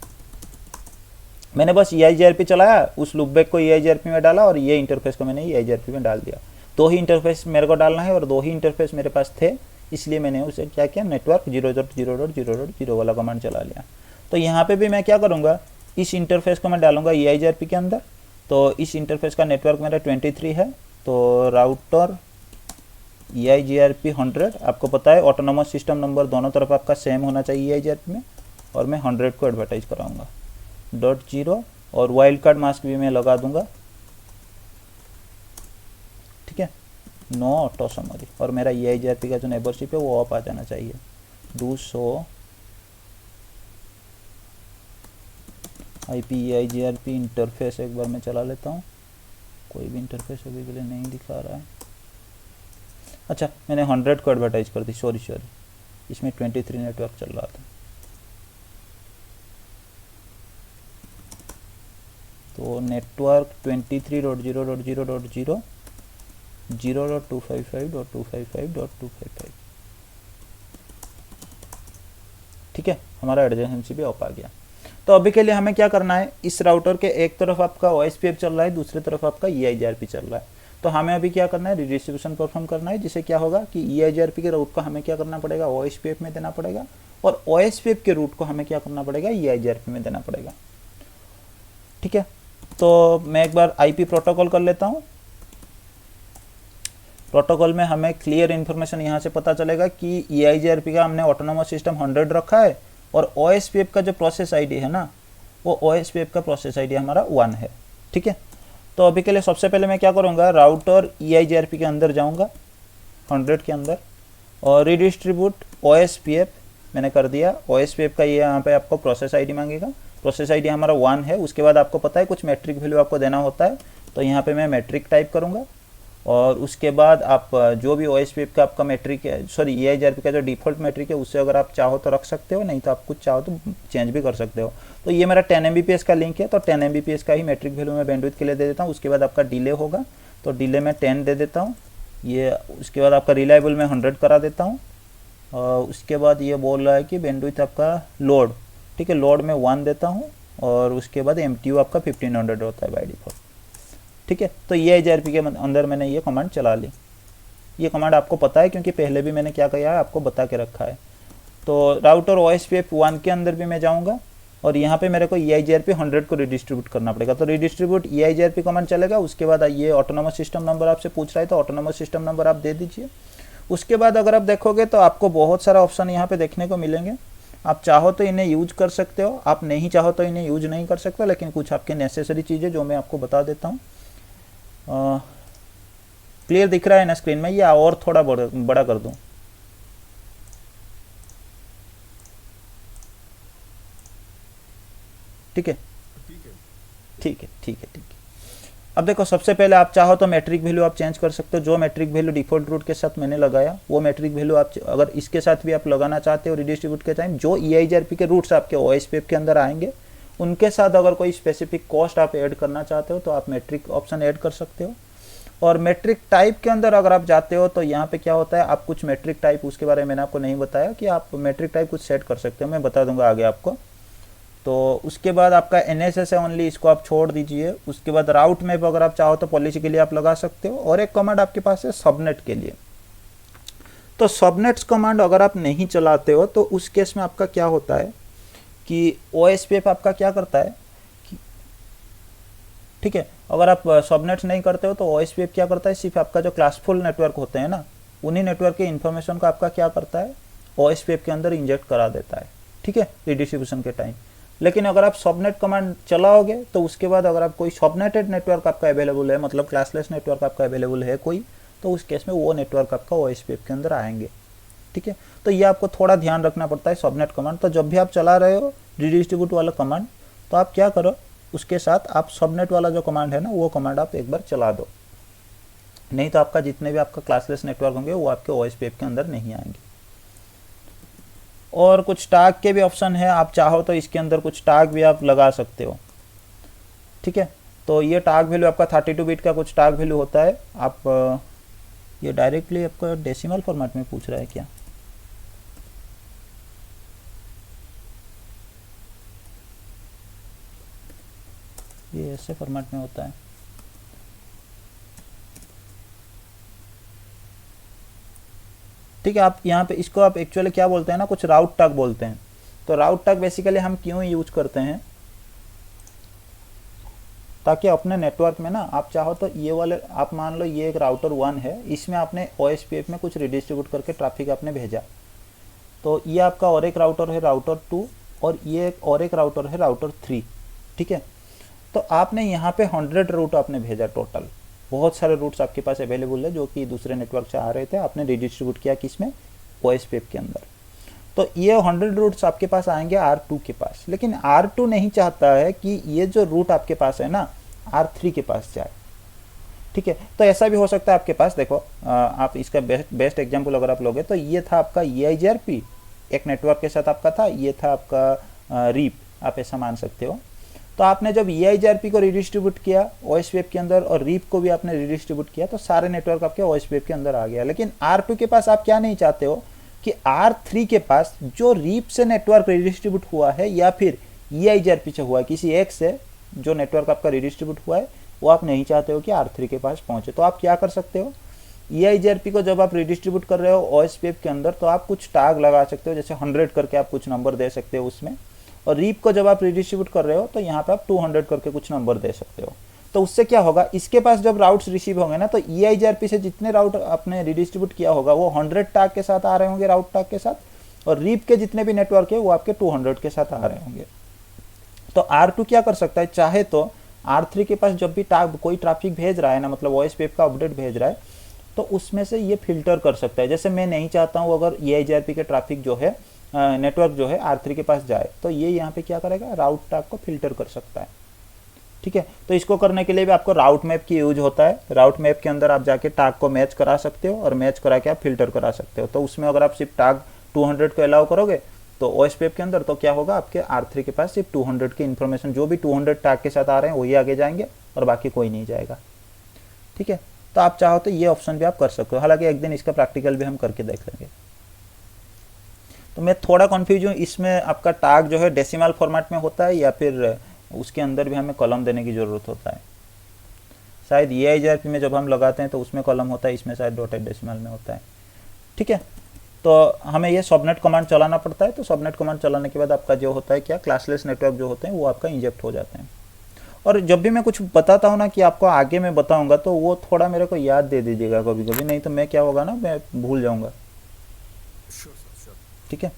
मैंने बस EIGRP चलाया, उस लूपबैक को EIGRP में डाला और ये इंटरफेस को मैंने EIGRP में डाल दिया। दो ही इंटरफेस मेरे को डालना है और दो ही इंटरफेस मेरे पास थे, इसलिए मैंने उसे क्या किया, नेटवर्क 0.0.0.0 वाला कमांड चला लिया। तो यहाँ पे भी मैं क्या करूँगा, इस इंटरफेस को मैं डालूंगा EIGRP के अंदर। तो इस इंटरफेस का नेटवर्क मेरा 23 है, तो राउटर EIGRP 100, आपको पता है ऑटोनोमस सिस्टम नंबर दोनों तरफ आपका सेम होना चाहिए EIGRP में, और मैं 100 को एडवर्टाइज कराऊंगा .0 और वाइल्ड कार्ड मास्क भी मैं लगा दूंगा, ठीक है, नो ऑटो समरी। और मेरा EIGRP का जो नेबरशिप है वो ऑफ आ जाना चाहिए, do show IP EIGRP interface. एक बार मैं चला लेता हूँ, कोई भी इंटरफेस अभी के लिए नहीं दिखा रहा है। अच्छा, मैंने 100 को एडवर्टाइज कर दी, सॉरी, इसमें 23 नेटवर्क चल रहा था। तो नेटवर्क 23.0.0.0 0.255.255.255, ठीक है, हमारा एडजेसेंसी भी ऑफ आ गया। तो अभी के लिए हमें क्या करना है, इस राउटर के एक तरफ आपका OSPF चल रहा है, दूसरी तरफ आपका EIGRP चल रहा है। तो हमें अभी क्या करना है, रिडिस्ट्रीब्यूशन परफॉर्म करना है, जिससे क्या होगा कि EIGRP के रूट को हमें क्या करना पड़ेगा, OSPF में देना पड़ेगा, और OSPF के रूट को हमें क्या करना पड़ेगा, EIGRP में देना पड़ेगा, ठीक है। तो मैं एक बार IP प्रोटोकॉल कर लेता हूँ। प्रोटोकॉल में हमें क्लियर इन्फॉर्मेशन यहाँ से पता चलेगा कि EIGRP का हमने ऑटोनोमस सिस्टम 100 रखा है, और OSPF का जो प्रोसेस ID है ना, वो OSPF का प्रोसेस ID हमारा 1 है, ठीक है। तो अभी के लिए सबसे पहले मैं क्या करूँगा, राउटर EIGRP के अंदर जाऊँगा 100 के अंदर, और रिडिस्ट्रीब्यूट OSPF मैंने कर दिया। OSPF का ये यहाँ पे आपको प्रोसेस ID मांगेगा, प्रोसेस ID हमारा 1 है। उसके बाद आपको पता है कुछ मैट्रिक वैल्यू आपको देना होता है, तो यहाँ पे मैं मैट्रिक टाइप करूँगा, और उसके बाद आप जो भी OSPF का आपका मैट्रिक है, सॉरी EIGRP का जो डिफ़ॉल्ट मैट्रिक है, उससे अगर आप चाहो तो रख सकते हो, नहीं तो आप कुछ चाहो तो चेंज भी कर सकते हो। तो ये मेरा 10 Mbps का लिंक है, तो 10 Mbps का ही मैट्रिक वैल्यू मैं बैंडविड्थ के लिए दे देता हूँ। उसके बाद आपका डिले होगा, तो डिले में 10 दे देता हूँ ये। उसके बाद आपका रिलायबल में 100 करा देता हूँ, और उसके बाद ये बोल रहा है कि बैंडविड्थ आपका लोड, ठीक है, लोड में 1 देता हूँ, और उसके बाद MTU आपका 1500 होता है बाय डिफ़ॉल्ट, ठीक है। तो EIGRP के अंदर मैंने ये कमांड चला ली। ये कमांड आपको पता है क्योंकि पहले भी मैंने क्या किया है आपको बता के रखा है। तो राउटर OSPF 1 के अंदर भी मैं जाऊंगा, और यहाँ पे मेरे को EIGRP 100 को रिडिस्ट्रीब्यूट करना पड़ेगा। तो रिडिस्ट्रीब्यूट EIGRP कमांड चलेगा। उसके बाद ये ऑटोनोमस सिस्टम नंबर आपसे पूछ रहा है, तो ऑटोनोमस सिस्टम नंबर आप दे दीजिए। उसके बाद अगर आप देखोगे तो आपको बहुत सारा ऑप्शन यहाँ पे देखने को मिलेंगे। आप चाहो तो इन्हें यूज कर सकते हो, आप नहीं चाहो तो इन्हें यूज नहीं कर सकते, लेकिन कुछ आपके नेसेसरी चीज़ें जो मैं आपको बता देता हूँ। क्लियर दिख रहा है ना स्क्रीन में, या और थोड़ा बड़ा कर दूं? ठीक है, ठीक है, ठीक है, ठीक है। अब देखो, सबसे पहले आप चाहो तो मैट्रिक वैल्यू आप चेंज कर सकते हो। जो मैट्रिक वैल्यू डिफॉल्ट रूट के साथ मैंने लगाया, वो मैट्रिक वैल्यू आप अगर इसके साथ भी आप लगाना चाहते हो रिडिस्ट्रीब्यूट के टाइम, जो EIGRP के रूट्स आपके OSPF के अंदर आएंगे, उनके साथ अगर कोई स्पेसिफिक कॉस्ट आप ऐड करना चाहते हो तो आप मैट्रिक ऑप्शन ऐड कर सकते हो। और मैट्रिक टाइप के अंदर अगर आप जाते हो तो यहाँ पे क्या होता है, आप कुछ मैट्रिक टाइप, उसके बारे में मैंने आपको नहीं बताया कि आप मैट्रिक टाइप कुछ सेट कर सकते हो, मैं बता दूंगा आगे आपको। तो उसके बाद आपका NSS है ओनली, इसको आप छोड़ दीजिए। उसके बाद राउट मैप अगर आप चाहो तो पॉलिसी के लिए आप लगा सकते हो। और एक कमांड आपके पास है सबनेट के लिए। तो सबनेट्स कमांड अगर आप नहीं चलाते हो तो उस केस में आपका क्या होता है कि OSPF आपका क्या करता है कि, ठीक है, अगर आप सबनेट्स नहीं करते हो तो OSPF क्या करता है, सिर्फ आपका जो क्लासफुल नेटवर्क होते हैं ना, उन्हीं नेटवर्क के इन्फॉर्मेशन को आपका क्या करता है, OSPF के अंदर इंजेक्ट करा देता है, ठीक है, रिडिस्ट्रीब्यूशन के टाइम। लेकिन अगर आप सबनेट कमांड चलाओगे तो उसके बाद अगर आप कोई सबनेटेड नेटवर्क आपका अवेलेबल है, मतलब क्लासलेस नेटवर्क आपका अवेलेबल है कोई, तो उस केस में वो नेटवर्क आपका OSPF के अंदर आएंगे, ठीक है। तो ये आपको थोड़ा ध्यान रखना पड़ता है सबनेट कमांड। तो जब भी आप चला रहे हो रिडिस्ट्रीब्यूट वाला कमांड, तो आप क्या करो, उसके साथ आप सबनेट वाला जो कमांड है ना, वो कमांड आप एक बार चला दो, नहीं तो आपका जितने भी आपका क्लासलेस नेटवर्क होंगे वो आपके OSPF के अंदर नहीं आएंगे। और कुछ टैग के भी ऑप्शन है, आप चाहो तो इसके अंदर कुछ टैग भी आप लगा सकते हो, ठीक है। तो ये टैग वैल्यू आपका 32 बिट का कुछ टैग वैल्यू होता है। आप ये डायरेक्टली आपका डेसिमल फॉर्मेट में पूछ रहा है क्या? ये ऐसे फॉर्मेट में होता है। ठीक है, आप यहाँ पे इसको आप एक्चुअली क्या बोलते हैं ना, कुछ राउट टैग बोलते हैं। तो राउट टैग बेसिकली हम क्यों यूज करते हैं, ताकि अपने नेटवर्क में ना आप चाहो तो ये वाले, आप मान लो ये एक राउटर 1 है, इसमें आपने OSPF में कुछ रिडिस्ट्रीब्यूट करके ट्रैफिक आपने भेजा, तो ये आपका और एक राउटर है राउटर 2, और ये एक और एक राउटर है राउटर 3। ठीक है, तो आपने यहाँ पे 100 रूट आपने भेजा टोटल, बहुत सारे रूट्स आपके पास अवेलेबल है जो कि दूसरे नेटवर्क से आ रहे थे, आपने रिडिस्ट्रीब्यूट किया किसमें, OSPF के अंदर। तो ये 100 रूट्स आपके पास आएंगे R2 के पास, लेकिन R2 नहीं चाहता है कि ये जो रूट आपके पास है ना R3 के पास जाए। ठीक है, तो ऐसा भी हो सकता है आपके पास, देखो आप इसका बेस्ट एग्जांपल अगर आप लोगे तो ये था आपका EIGRP एक नेटवर्क के साथ आपका था, ये था आपका रीप, आप ऐसा मान सकते हो। तो आपने जब EIGRP को रिडिस्ट्रीब्यूट किया OSPF के अंदर और रीप को भी आपने रिडिस्ट्रीब्यूट किया, तो सारे नेटवर्क आपके OSPF के अंदर आ गया। लेकिन R2 के पास आप क्या नहीं चाहते हो कि R3 के पास जो रीप से नेटवर्क रिडिस्ट्रीब्यूट हुआ है या फिर EIGRP से हुआ है, किसी एक से जो नेटवर्क आपका रिडिस्ट्रीब्यूट हुआ है, वो आप नहीं चाहते हो कि R3 के पास पहुंचे। तो आप क्या कर सकते हो, EIGRP को जब आप रिडिस्ट्रीब्यूट कर रहे हो OSPF के अंदर, तो आप कुछ टैग लगा सकते हो, जैसे 100 करके आप कुछ नंबर दे सकते हो उसमें, और रीप को जब आप रिडिस्ट्रीब्यूट कर रहे हो तो यहाँ पे आप 200 करके कुछ नंबर दे सकते हो। तो उससे क्या होगा, इसके पास जब राउट्स रिसीव होंगे ना, तो EIGRP से जितने राउट आपने रिडिस्ट्रीब्यूट किया होगा वो 100 टैग के साथ आ रहे होंगे, राउट टैग के साथ, और रीप के जितने भी नेटवर्क है वो आपके 200 के साथ आ रहे होंगे। तो R2 क्या कर सकता है, चाहे तो R3 के पास जब भी टैग कोई ट्रैफिक भेज रहा है ना, मतलब OSPF का अपडेट भेज रहा है, तो उसमें से ये फिल्टर कर सकता है। जैसे मैं नहीं चाहता हूँ अगर EIGRP के ट्रैफिक जो है नेटवर्क जो है R3 के पास जाए, तो ये यहाँ पे क्या करेगा, राउट टैग को फिल्टर कर सकता है। ठीक है, तो इसको करने के लिए भी आपको राउट मैप की यूज होता है। राउट मैप के अंदर आप जाके टैग को मैच करा सकते हो और मैच करा के आप फिल्टर करा सकते हो। तो उसमें अगर आप सिर्फ टैग 200 को अलाउ करोगे तो OSPF के अंदर, तो क्या होगा, आपके R3 के पास सिर्फ 200 की इन्फॉर्मेशन, जो भी 200 टैग के साथ आ रहे हैं वही आगे जाएंगे और बाकी कोई नहीं जाएगा। ठीक है, तो आप चाहो तो ये ऑप्शन भी आप कर सकते हो, हालांकि एक दिन इसका प्रैक्टिकल भी हम करके देख लेंगे। तो मैं थोड़ा कन्फ्यूज हूँ, इसमें आपका टैग जो है डेसिमल फॉर्मेट में होता है या फिर उसके अंदर भी हमें कॉलम देने की ज़रूरत होता है। शायद EIGRP में जब हम लगाते हैं तो उसमें कॉलम होता है, इसमें शायद डॉटेड डेसिमल में होता है। ठीक है, तो हमें ये सबनेट कमांड चलाना पड़ता है। तो सबनेट कमांड चलाने के बाद आपका जो होता है क्या, क्लासलेस नेटवर्क जो होते हैं वो आपका इंजेक्ट हो जाते हैं। और जब भी मैं कुछ बताता हूँ ना कि आपको आगे मैं बताऊंगा, तो वो थोड़ा मेरे को याद दे दीजिएगा कभी कभी, नहीं तो मैं क्या होगा ना, मैं भूल जाऊंगा। ठीक है,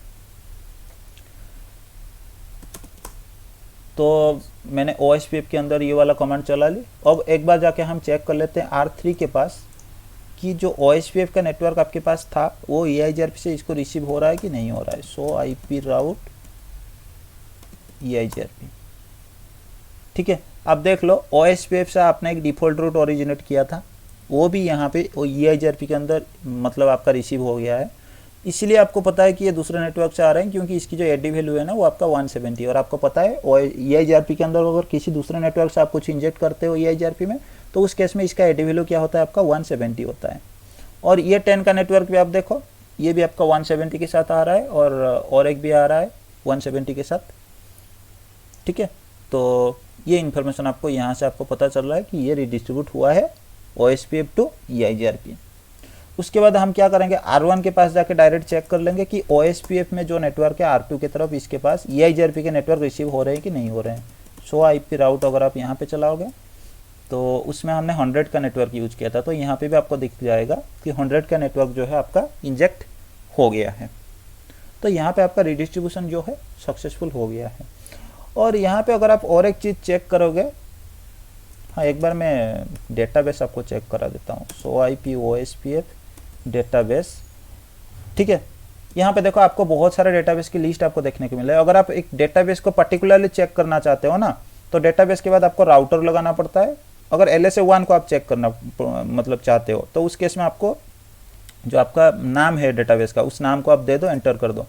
तो मैंने OSPF के अंदर ये वाला कमांड चला ली। अब एक बार जाके हम चेक कर लेते हैं R3 के पास कि जो OSPF का नेटवर्क आपके पास था वो EIGRP से इसको रिसीव हो रहा है कि नहीं हो रहा है। सो IP राउट EIGRP। ठीक है, अब देख लो OSPF से आपने एक डिफ़ॉल्ट रूट ओरिजिनेट किया था, वो भी यहाँ पे EIGRP के अंदर मतलब आपका रिसीव हो गया है। इसलिए आपको पता है कि ये दूसरे नेटवर्क से आ रहे हैं, क्योंकि इसकी जो एडी वैल्यू है ना वो आपका 170, और आपको पता है EIGRP के अंदर अगर किसी दूसरे नेटवर्क से आप कुछ इंजेक्ट करते हो EIGRP में, तो उस केस में इसका एडी वैल्यू क्या होता है, आपका 170 होता है। और ये 10 का नेटवर्क भी आप देखो, ये भी आपका 170 के साथ आ रहा है, और एक भी आ रहा है 170 के साथ। ठीक है, तो ये इन्फॉर्मेशन आपको यहाँ से आपको पता चल रहा है कि ये रिडिस्ट्रीब्यूट हुआ है OSPF टू EIGRP। उसके बाद हम क्या करेंगे, R1 के पास जाके डायरेक्ट चेक कर लेंगे कि OSPF में जो नेटवर्क है R2 की तरफ, इसके पास EIGRP के नेटवर्क रिसीव हो रहे हैं कि नहीं हो रहे हैं। सो IP राउट अगर आप यहाँ पे चलाओगे तो उसमें हमने 100 का नेटवर्क यूज किया था, तो यहाँ पे भी आपको दिख जाएगा कि 100 का नेटवर्क जो है आपका इंजेक्ट हो गया है। तो यहाँ पे आपका रिडिस्ट्रीब्यूशन जो है सक्सेसफुल हो गया है। और यहाँ पे अगर आप और एक चीज़ चेक करोगे, हाँ एक बार मैं डेटाबेस आपको चेक करा देता हूँ। सो IP OSPF डेटाबेस। ठीक है, यहाँ पे देखो आपको बहुत सारे डेटाबेस की लिस्ट आपको देखने को मिले। अगर आप एक डेटाबेस को पर्टिकुलरली चेक करना चाहते हो ना, तो डेटाबेस के बाद आपको राउटर लगाना पड़ता है। अगर LSA1 को आप चेक करना मतलब चाहते हो, तो उस केस में आपको जो आपका नाम है डेटाबेस का, उस नाम को आप दे दो, एंटर कर दो।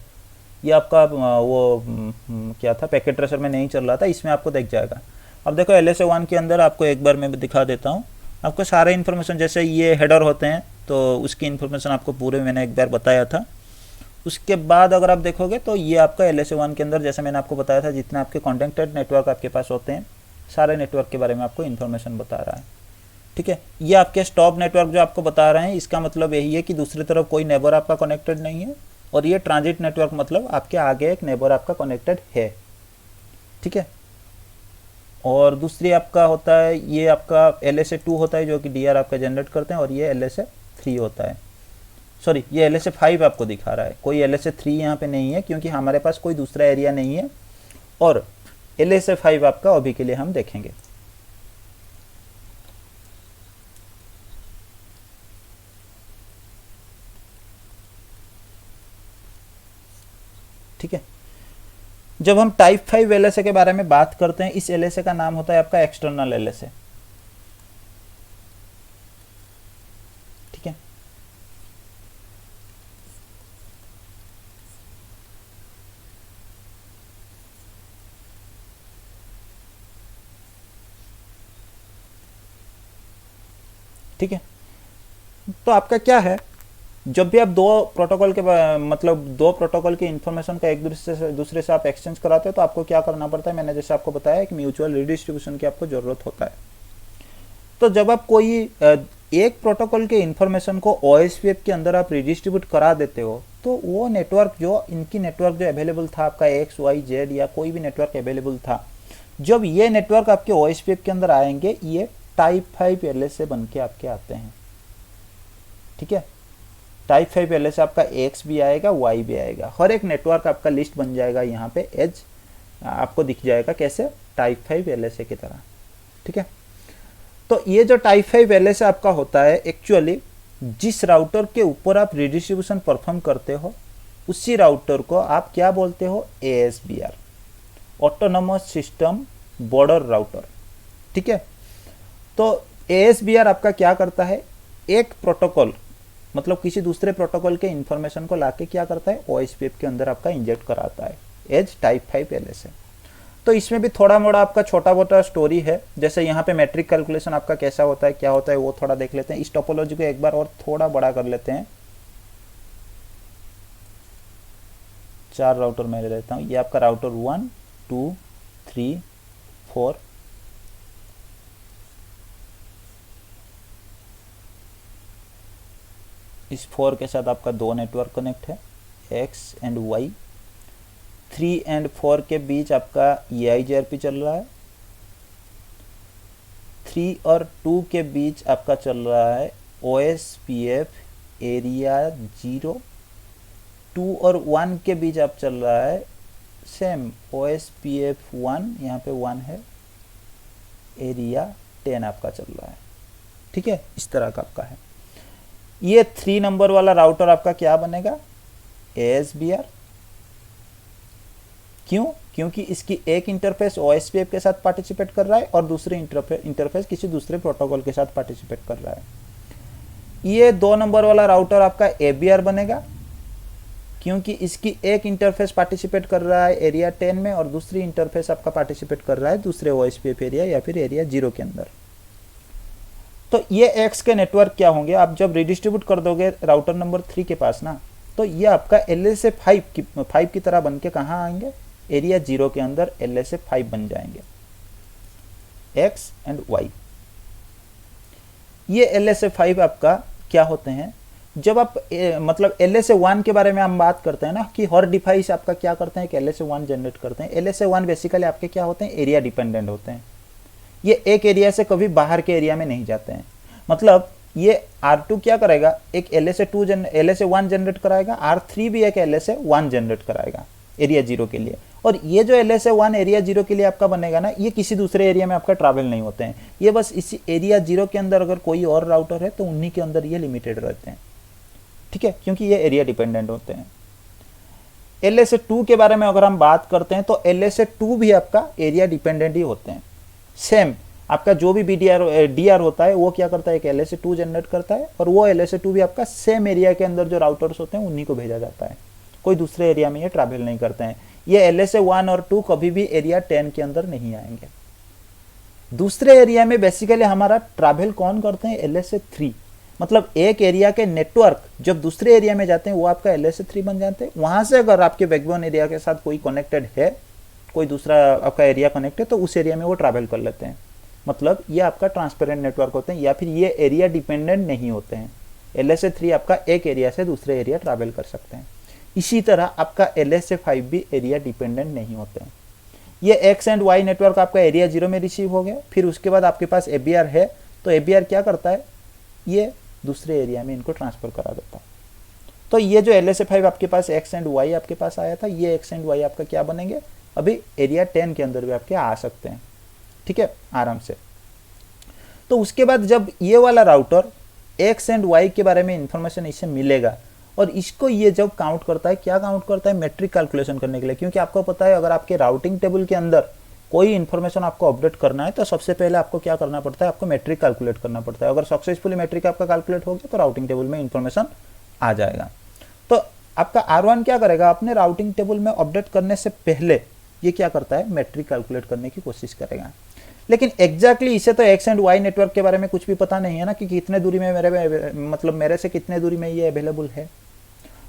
ये आपका वो क्या था, पैकेट ट्रेसर में नहीं चल रहा था, इसमें आपको दिख जाएगा। अब देखो LSA1 के अंदर आपको एक बार मैं दिखा देता हूँ आपको सारे इन्फॉर्मेशन। जैसे ये हेडर होते हैं तो उसकी इन्फॉर्मेशन आपको पूरे मैंने एक बार बताया था। उसके बाद अगर आप देखोगे तो ये आपका LSA1 के अंदर, जैसे मैंने आपको बताया था, जितने आपके कॉन्टेक्टेड नेटवर्क आपके पास होते हैं सारे नेटवर्क के बारे में आपको इन्फॉर्मेशन बता रहा है। ठीक है, ये आपके स्टॉप नेटवर्क जो आपको बता रहे हैं, इसका मतलब यही है कि दूसरी तरफ कोई नेबर आपका कनेक्टेड नहीं है। और ये ट्रांजिट नेटवर्क मतलब आपके आगे एक नेबर आपका कनेक्टेड है। ठीक है, और दूसरी आपका होता है, ये आपका LSA2 होता है जो कि DR आपका जनरेट करते हैं, और ये LSA3 होता है। सॉरी, ये LSA5 आपको दिखा रहा है, कोई LSA3 यहाँ पे नहीं है क्योंकि हमारे पास कोई दूसरा एरिया नहीं है। और LSA5 आपका अभी के लिए हम देखेंगे। ठीक है, जब हम टाइप 5 LSA के बारे में बात करते हैं, इस LSA का नाम होता है आपका एक्सटर्नल LSA। ठीक है, ठीक है, तो आपका क्या है, जब भी आप दो प्रोटोकॉल के मतलब दो प्रोटोकॉल की इंफॉर्मेशन का एक दूसरे से आप एक्सचेंज कराते हो, तो आपको क्या करना पड़ता है, मैंने जैसे आपको बताया एक म्यूचुअल रिडिस्ट्रीब्यूशन की आपको जरूरत होता है। तो जब आप कोई एक प्रोटोकॉल के इंफॉर्मेशन को OSPF के अंदर आप रिडिस्ट्रीब्यूट करा देते हो, तो वो नेटवर्क जो इनकी नेटवर्क जो अवेलेबल था आपका XYZ या कोई भी नेटवर्क अवेलेबल था, जब ये नेटवर्क आपके OSPF के अंदर आएंगे, ये टाइप 5 LSA बन के आपके आते हैं। ठीक है, टाइप 5 LSA आपका X भी आएगा, Y भी आएगा, हर एक नेटवर्क आपका लिस्ट बन जाएगा यहाँ पे, एज आपको दिख जाएगा कैसे, टाइप 5 LSA की तरह। ठीक है, तो ये जो टाइप 5 LSA आपका होता है, एक्चुअली जिस राउटर के ऊपर आप रिडिस्ट्रीब्यूशन परफॉर्म करते हो, उसी राउटर को आप क्या बोलते हो, ASBR, autonomous system border router. ठीक है, तो ASBR आपका क्या करता है, एक प्रोटोकॉल मतलब किसी दूसरे प्रोटोकॉल के इंफॉर्मेशन को लाके क्या करता है, OSPF के अंदर आपका इंजेक्ट कराता है एज टाइप 5 LSA। तो इसमें भी थोड़ा मोड़ा आपका छोटा मोटा स्टोरी है, जैसे यहाँ पे मैट्रिक कैलकुलेशन आपका कैसा होता है, क्या होता है, वो थोड़ा देख लेते हैं। इस टोपोलॉजी को एक बार और थोड़ा बड़ा कर लेते हैं। 4 राउटर मैं ले लेता हूँ, ये आपका राउटर 1 2 3 4, इस 4 के साथ आपका 2 नेटवर्क कनेक्ट है, X एंड Y। 3 एंड 4 के बीच आपका EIGRP चल रहा है। 3 और 2 के बीच आपका चल रहा है OSPF एरिया 0। 2 और 1 के बीच आप चल रहा है सेम OSPF 1, यहाँ पे 1 है, एरिया 10 आपका चल रहा है। ठीक है, इस तरह का आपका है। ये 3 नंबर वाला राउटर आपका क्या बनेगा, ASBR। क्यों, क्योंकि इसकी एक इंटरफेस OSPF के साथ पार्टिसिपेट कर रहा है और दूसरे इंटरफेस किसी दूसरे प्रोटोकॉल के साथ पार्टिसिपेट कर रहा है। ये 2 नंबर वाला राउटर आपका ABR बनेगा, क्योंकि इसकी एक इंटरफेस पार्टिसिपेट कर रहा है एरिया 10 में और दूसरी इंटरफेस आपका पार्टिसिपेट कर रहा है दूसरे OSPF एरिया या फिर एरिया 0 के अंदर। तो ये X के नेटवर्क क्या होंगे, आप जब रिडिस्ट्रीब्यूट कर दोगे राउटर नंबर 3 के पास ना, तो ये आपका LSA 5 की तरह बन के कहाँ आएंगे, एरिया 0 के अंदर LSA 5 बन जाएंगे, X एंड Y। ये LSA 5 आपका क्या होते हैं, जब आप मतलब LSA 1 के बारे में हम बात करते हैं ना, कि हर डिवाइस आपका क्या करते हैं कि LSA 1 जनरेट करते हैं। LSA 1 बेसिकली आपके क्या होते हैं, एरिया डिपेंडेंट होते हैं। ये एक एरिया से कभी बाहर के एरिया में नहीं जाते हैं। मतलब ये R2 क्या करेगा, एक LSA 1 जनरेट कराएगा, R3 भी एक LSA 1 जनरेट कराएगा एरिया 0 के लिए। और ये जो LSA 1 एरिया 0 के लिए आपका बनेगा ना, ये किसी दूसरे एरिया में आपका ट्रैवल नहीं होते हैं, ये बस इसी एरिया 0 के अंदर अगर कोई और राउटर है तो उन्हीं के अंदर ये लिमिटेड रहते हैं। ठीक है, क्योंकि ये एरिया डिपेंडेंट होते हैं। LSA 2 के बारे में अगर हम बात करते हैं तो LSA 2 भी आपका एरिया डिपेंडेंट ही होते हैं। सेम आपका जो भी DR होता है वो क्या करता है कि LSA 2 जनरेट करता है, और वो LSA 2 भी आपका सेम एरिया के अंदर जो राउटर्स होते हैं उन्हीं को भेजा जाता है, कोई दूसरे एरिया में ये ट्रैवल नहीं करते हैं। ये LSA 1 और 2 कभी भी एरिया 10 के अंदर नहीं आएंगे। दूसरे एरिया में बेसिकली हमारा ट्रैवल कौन करते हैं, LSA 3। मतलब एक एरिया के नेटवर्क जब दूसरे एरिया में जाते हैं वो आपका LSA 3 बन जाते हैं। वहां से अगर आपके बैकबोन एरिया के साथ कोई कनेक्टेड है, कोई दूसरा आपका एरिया कनेक्ट है तो उस एरिया में वो ट्रैवल कर लेते हैं। मतलब ये आपका ट्रांसपेरेंट नेटवर्क होते हैं, या फिर ये एरिया डिपेंडेंट नहीं होते हैं। LSA3 आपका एक एरिया से दूसरे एरिया ट्रैवल कर सकते हैं। इसी तरह आपका LSA5 भी एरिया डिपेंडेंट नहीं होते हैं। ये एक्स एंड वाई नेटवर्क आपका एरिया 0 में रिसीव हो गया, फिर उसके बाद आपके पास ABR है, तो ABR क्या करता है, ये दूसरे एरिया में इनको ट्रांसफर करा देता है। तो ये जो LSA5 आपके पास एक्स एंड वाई आपके पास आया था, ये एक्स एंड वाई आपका क्या बनेंगे, अभी एरिया 10 के अंदर भी आपके आ सकते हैं, ठीक है, आराम से। तो उसके बाद जब ये वाला राउटर एक्स एंड वाई के बारे में इंफॉर्मेशन इससे मिलेगा, और इसको ये जब काउंट करता है, क्या काउंट करता है, मैट्रिक कैलकुलेशन करने के लिए। क्योंकि आपको पता है अगर आपके राउटिंग टेबल के अंदर कोई इन्फॉर्मेशन आपको अपडेट करना है तो सबसे पहले आपको क्या करना पड़ता है, आपको मैट्रिक कैलकुलेट करना पड़ता है। अगर सक्सेसफुली मैट्रिक आपका कैलकुलेट हो गया तो राउटिंग टेबल में इंफॉर्मेशन आ जाएगा। तो आपका R1 क्या करेगा, अपने राउटिंग टेबल में अपडेट करने से पहले ये क्या करता है, मैट्रिक कैलकुलेट करने की कोशिश करेगा। लेकिन एग्जैक्टली इसे तो एक्स एंड वाई नेटवर्क के बारे में कुछ भी पता नहीं है ना, कि कितने दूरी में मेरे से कितने दूरी में ये अवेलेबल है।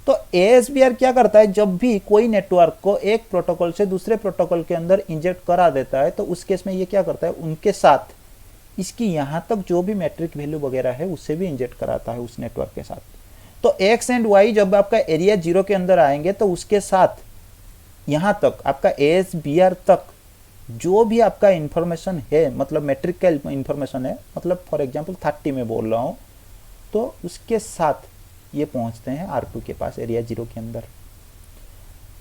तो ASBR क्या करता है, जब भी कोई नेटवर्क को एक प्रोटोकॉल से दूसरे प्रोटोकॉल के अंदर इंजेक्ट करा देता है, तो उस केस में ये क्या करता है, उनके साथ इसकी यहाँ तक जो भी मैट्रिक वैल्यू वगैरह है उससे भी इंजेक्ट कराता है उस नेटवर्क के साथ। तो एक्स एंड वाई जब आपका एरिया 0 के अंदर आएंगे तो उसके साथ यहाँ तक आपका ASBR तक जो भी आपका इंफॉर्मेशन है, मतलब मैट्रिक का इंफॉर्मेशन है, मतलब फॉर एग्जांपल 30 में बोल रहा हूँ, तो उसके साथ ये पहुंचते हैं R2 के पास एरिया 0 के अंदर।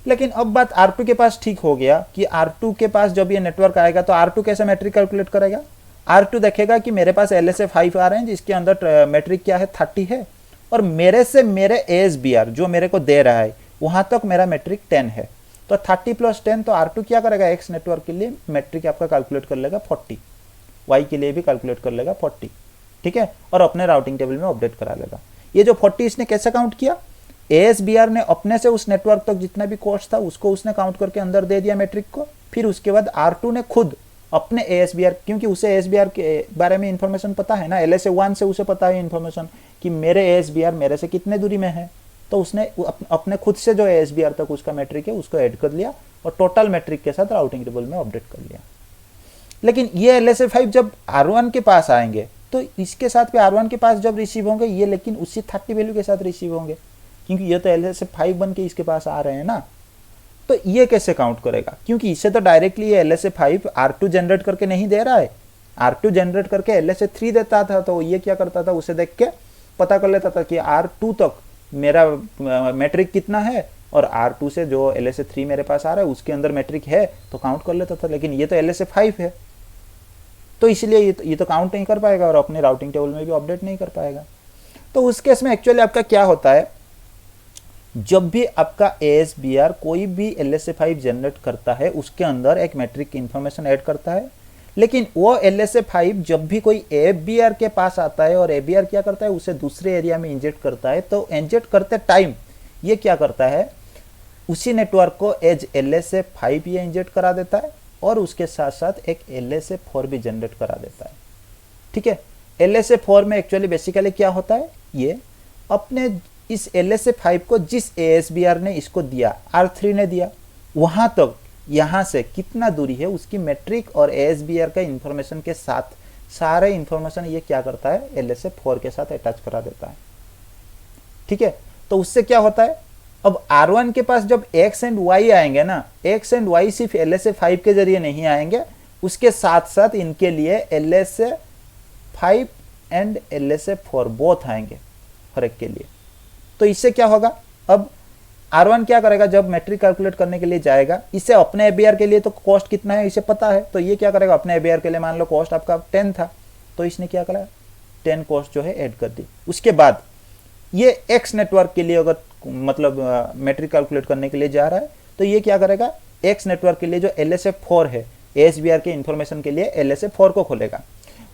लेकिन अब बात R2 के पास ठीक हो गया कि R2 के पास जब ये नेटवर्क आएगा तो R2 कैसे मैट्रिक कैलकुलेट करेगा। R2 देखेगा कि मेरे पास LSA5 आ रहे हैं जिसके अंदर मैट्रिक क्या है, 30 है, और मेरे से मेरे ASBR जो मेरे को दे रहा है वहां तक मेरा मैट्रिक 10 है। तो 30 + 10, तो R2 क्या करेगा, एक्स नेटवर्क के लिए मैट्रिक आपका कैलकुलेट कर लेगा 40, वाई के लिए भी कैलकुलेट कर लेगा 40, ठीक है, और अपने राउटिंग टेबल में अपडेट करा लेगा। ये जो 40 इसने कैसे काउंट किया, ASBR ने अपने से उस नेटवर्क तक जितना भी कॉस्ट था उसको उसने काउंट करके अंदर दे दिया मैट्रिक को। फिर उसके बाद R2 ने खुद अपने ASBR, क्योंकि उसे ASBR के बारे में इंफॉर्मेशन पता है ना, LSA1 से उसे पता है इंफॉर्मेशन कि मेरे ASBR मेरे से कितने दूरी में है, तो उसने अपने खुद से जो ASBR तक उसका मैट्रिक है उसको ऐड कर लिया और टोटल मैट्रिक के साथ राउटिंग टेबल में अपडेट कर लिया। लेकिन ये LSA5 जब R1 के पास आएंगे तो इसके साथ भी R1 के पास जब रिसीव होंगे ये, लेकिन उसी 30 वैल्यू के साथ रिसीव होंगे, क्योंकि ये तो LSA5 बन के इसके पास आ रहे हैं ना। तो ये कैसे काउंट करेगा, क्योंकि इससे तो डायरेक्टली ये LSA5 R2 जनरेट करके नहीं दे रहा है, R2 जनरेट करके LSA3 देता था। तो ये क्या करता था, उसे देख के पता कर लेता था कि R2 तक मेरा मैट्रिक कितना है, और R2 से जो LSA3 मेरे पास आ रहा है उसके अंदर मैट्रिक है तो काउंट कर लेता था। लेकिन ये तो LSA5 है, तो इसलिए ये तो काउंट नहीं कर पाएगा और अपने राउटिंग टेबल में भी अपडेट नहीं कर पाएगा। तो उस केस में एक्चुअली आपका क्या होता है, जब भी आपका ASBR कोई भी LSA5 जनरेट करता है उसके अंदर एक मैट्रिक इंफॉर्मेशन ऐड करता है, लेकिन वो LSA5 जब भी कोई ABR के पास आता है और ABR क्या करता है, उसे दूसरे एरिया में इंजेक्ट करता है, तो इंजेक्ट करते टाइम ये क्या करता है, उसी नेटवर्क को एज LSA5 ये इंजेक्ट करा देता है और उसके साथ साथ एक LSA4 भी जनरेट करा देता है, ठीक है। LSA4 में एक्चुअली बेसिकली क्या होता है, ये अपने इस LSA5 को जिस ASBR ने इसको दिया, R3 ने दिया, वहां तक यहाँ से कितना दूरी है उसकी मैट्रिक और ASBR का इंफॉर्मेशन के साथ सारे इंफॉर्मेशन ये क्या करता है, LSA4 के साथ अटैच करा देता है, ठीक है। तो उससे क्या होता है, अब R1 के पास जब X एंड Y आएंगे ना, X एंड Y सिर्फ LSA5 के जरिए नहीं आएंगे, उसके साथ साथ इनके लिए LSA5 एंड LSA4 बोथ आएंगे हर एक के लिए। तो इससे क्या होगा, अब R1 क्या करेगा, जब मैट्रिक कैलकुलेट करने के लिए जाएगा, इसे अपने ABR के लिए तो कॉस्ट कितना है इसे पता है, तो ये क्या करेगा, अपने ABR के लिए मान लो कॉस्ट आपका 10 था, तो इसने क्या करा, 10 कॉस्ट जो है ऐड कर दी। उसके बाद ये X नेटवर्क के लिए अगर मतलब मैट्रिक कैलकुलेट करने के लिए जा रहा है, तो ये क्या करेगा, X नेटवर्क के लिए जो LSA4 है, ASBR के इंफॉर्मेशन के लिए LSA4 को खोलेगा।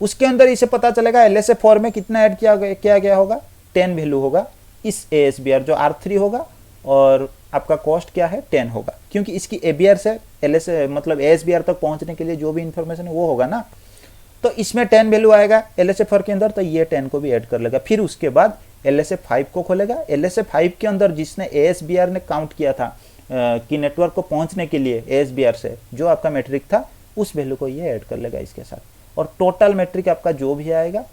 उसके अंदर इसे पता चलेगा LSA4 में कितना ऐड किया गया होगा, 10 वैल्यू होगा इस ASBR जो R3 होगा, और आपका कॉस्ट क्या है, 10 होगा, क्योंकि इसकी ABR से LSA मतलब ASBR तक पहुंचने के लिए जो भी इंफॉर्मेशन है वो होगा ना। तो इसमें 10 वैल्यू आएगा LSA4 के अंदर, तो ये 10 को भी ऐड कर लेगा। फिर उसके बाद LSA5 को खोलेगा, LSA5 के अंदर जिसने ASBR ने काउंट किया था की नेटवर्क को पहुंचने के लिए ASBR से जो आपका मैट्रिक था उस वैल्यू को ये ऐड कर लेगा इसके साथ, और टोटल मैट्रिक आपका जो भी आएगा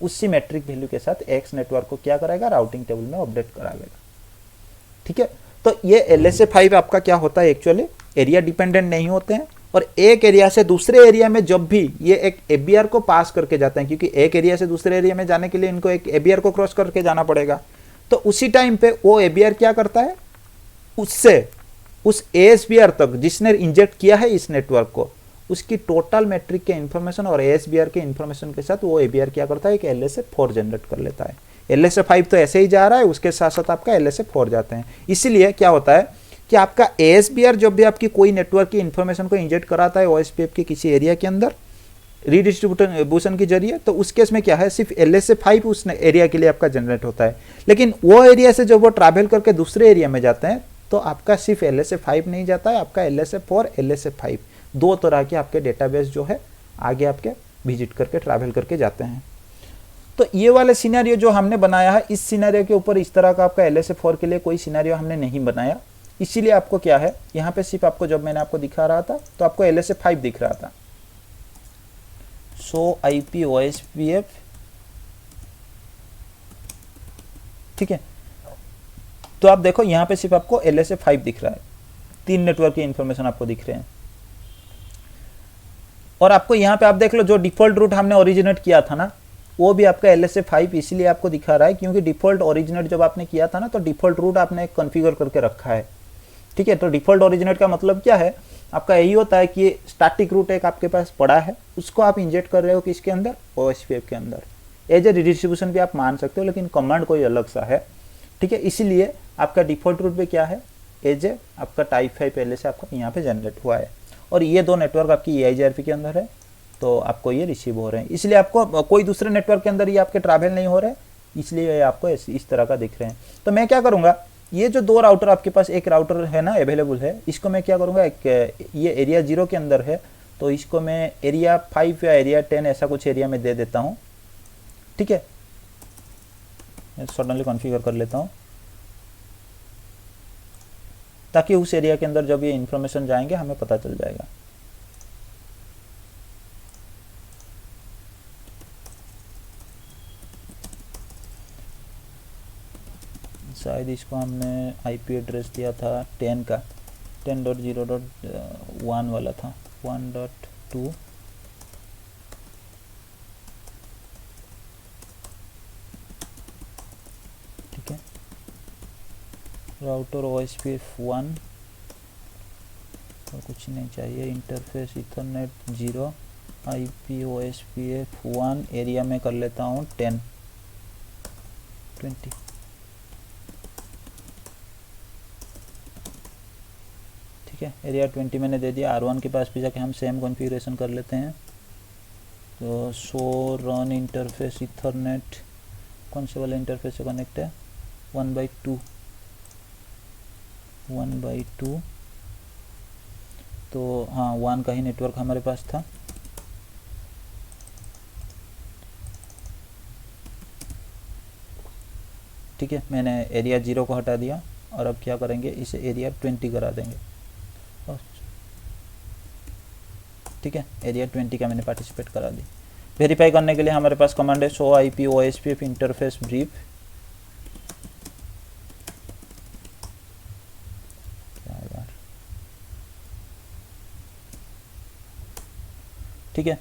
उसी मैट्रिक वैल्यू के साथ एक्स नेटवर्क को क्या कराएगा, राउटिंग टेबल में अपडेट करा लेगा। ठीक है, तो ये LSA5 आपका क्या होता है, एक्चुअली एरिया डिपेंडेंट नहीं होते हैं, और एक एरिया से दूसरे एरिया में जब भी ये एक ABR को पास करके जाते हैं, क्योंकि एक एरिया से दूसरे एरिया में जाने के लिए इनको एक ABR को क्रॉस करके जाना पड़ेगा, तो उसी टाइम पे वो ABR क्या करता है, उससे उस ASBR तक जिसने इंजेक्ट किया है इस नेटवर्क को, उसकी टोटल मैट्रिक के इन्फॉर्मेशन और ASBR के इन्फॉर्मेशन के साथ वो ABR क्या करता है, एक LSA4 जनरेट कर लेता है। LSA5 तो ऐसे ही जा रहा है, उसके साथ साथ आपका LSA4 जाते हैं। इसीलिए क्या होता है कि आपका ASBR जब भी आपकी कोई नेटवर्क की इन्फॉर्मेशन को इंजेक्ट कराता है OSPF के किसी एरिया के अंदर रीडिस्ट्रीब्यूशन के जरिए, तो उस केस में क्या है, सिर्फ LSA5 उस एरिया के लिए आपका जनरेट होता है। लेकिन वो एरिया से जब वो ट्रैवल करके दूसरे एरिया में जाते हैं तो आपका सिर्फ LSA5 नहीं जाता है, आपका LSA4 LSA5 दो तरह के आपके डेटाबेस जो है आगे आपके विजिट करके ट्रैवल करके जाते हैं। तो ये वाले सिनेरियो जो हमने बनाया है, इस सिनेरियो के ऊपर इस तरह का आपका LSA4 के लिए कोई सिनेरियो हमने नहीं बनाया, इसीलिए आपको क्या है यहाँ पे सिर्फ आपको, जब मैंने आपको दिखा रहा था तो आपको LSA5 दिख रहा था, सो IP OSPF। ठीक है, तो आप देखो यहाँ पे सिर्फ आपको LSA5 दिख रहा है, 3 नेटवर्क की इंफॉर्मेशन आपको दिख रहे हैं, और आपको यहाँ पे आप देख लो जो डिफॉल्ट रूट हमने ओरिजिनेट किया था ना, वो भी आपका LSA5 इसलिए आपको दिखा रहा है क्योंकि डिफॉल्ट ओरिजिनेट जब आपने किया था ना तो डिफॉल्ट रूट आपने कॉन्फ़िगर करके रखा है। ठीक है, तो डिफॉल्ट ओरिजिनेट का मतलब क्या है, आपका यही होता है कि स्टैटिक रूट एक आपके पास पड़ा है, उसको आप इंजेक्ट कर रहे हो किसके अंदर, OSPF के अंदर। एज ए रिडिस्ट्रीब्यूशन भी आप मान सकते हो, लेकिन कमांड कोई अलग सा है। ठीक है, इसीलिए आपका डिफॉल्ट रूट पे क्या है, एज ए आपका टाइप 5 पहले से आपका यहाँ पे जनरेट हुआ है, और ये 2 नेटवर्क आपकी EIGRP के अंदर है, तो आपको ये रिसीव हो रहे हैं, इसलिए आपको कोई दूसरे नेटवर्क के अंदर ये आपके ट्रैवल नहीं हो रहे, इसलिए ये आपको इस तरह का दिख रहे हैं। तो मैं क्या करूँगा, ये जो 2 राउटर आपके पास, एक राउटर है ना अवेलेबल है, इसको मैं क्या करूँगा, एक ये एरिया 0 के अंदर है, तो इसको मैं एरिया 5 या एरिया 10 ऐसा कुछ एरिया में दे देता हूँ। ठीक है, मैं सडनली कॉन्फ़िगर कर लेता हूँ ताकि उस एरिया के अंदर जब ये इन्फॉर्मेशन जाएंगे हमें पता चल जाएगा। शायद इसको हमने IP एड्रेस दिया था 10 का, 10.0.1 वाला था, 1.2। ठीक है, राउटर OSPF 1 और कुछ नहीं चाहिए, interface Ethernet 0, IP OSPF 1 area में कर लेता हूँ 10 20। ठीक है, एरिया 20 मैंने दे दिया। R1 के पास भी जाके हम सेम कॉन्फ़िगरेशन कर लेते हैं, तो शो रन इंटरफेस इथरनेट, कौन से वाले इंटरफेस से कनेक्ट है, 1/2, तो हाँ 1 का ही नेटवर्क हमारे पास था। ठीक है, मैंने एरिया 0 को हटा दिया, और अब क्या करेंगे, इसे एरिया 20 करा देंगे। ठीक है, एरिया 20 का मैंने पार्टिसिपेट करा दी। वेरीफाई करने के लिए हमारे पास कमांड है show IP OSPF interface brief. ठीक है,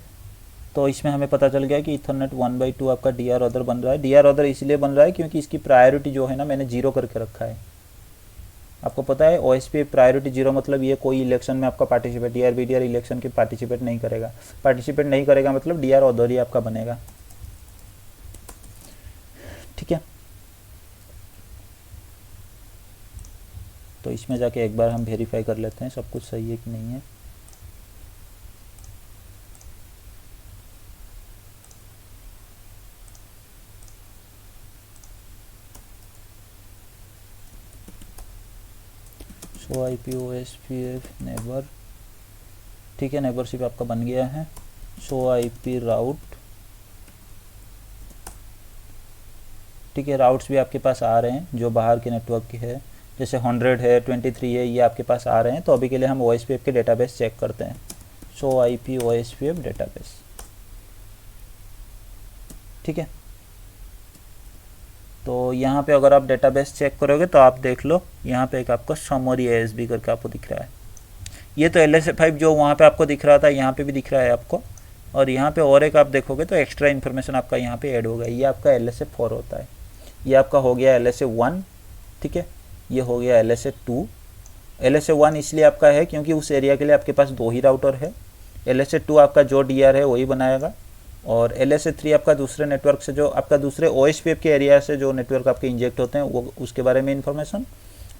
तो इसमें हमें पता चल गया कि इथरनेट 1/2 आपका DR अदर बन रहा है। DR अदर इसलिए बन रहा है क्योंकि इसकी प्रायोरिटी जो है ना मैंने 0 करके रखा है। आपको पता है OSPF प्रायोरिटी 0 मतलब ये कोई इलेक्शन में आपका पार्टिसिपेट, DRBDR इलेक्शन के पार्टिसिपेट नहीं करेगा, मतलब DR अदर ही आपका बनेगा। ठीक है, तो इसमें जाके एक बार हम वेरीफाई कर लेते हैं सब कुछ सही है कि नहीं है। Show IP OSPF neighbour. ठीक है, नेबरशिप आपका बन गया है। शो IP राउट। ठीक है, राउट्स भी आपके पास आ रहे हैं जो बाहर के नेटवर्क के है, जैसे 100 है, 23 है, ये आपके पास आ रहे हैं। तो अभी के लिए हम OSPF के डेटाबेस चेक करते हैं। शो IP OSPF डेटाबेस, ठीक है। तो यहाँ पे अगर आप डेटाबेस चेक करोगे तो आप देख लो, यहाँ पे एक आपको समरी ASB करके आपको दिख रहा है। ये तो LSA5 जो वहाँ पे आपको दिख रहा था, यहाँ पे भी दिख रहा है आपको। और यहाँ पे और एक आप देखोगे तो एक्स्ट्रा इन्फॉर्मेशन आपका यहाँ पे ऐड होगा। ये आपका LSA4 होता है, ये आपका हो गया LSA1, ठीक है। ये हो गया LSA2। LSA1 इसलिए आपका है क्योंकि उस एरिया के लिए आपके पास 2 ही राउटर है। LSA2 आपका जो DR है वही बनाएगा। और LSA3 आपका दूसरे नेटवर्क से, जो आपका दूसरे OSPF के एरिया से जो नेटवर्क आपके इंजेक्ट होते हैं वो, उसके बारे में इन्फॉर्मेशन।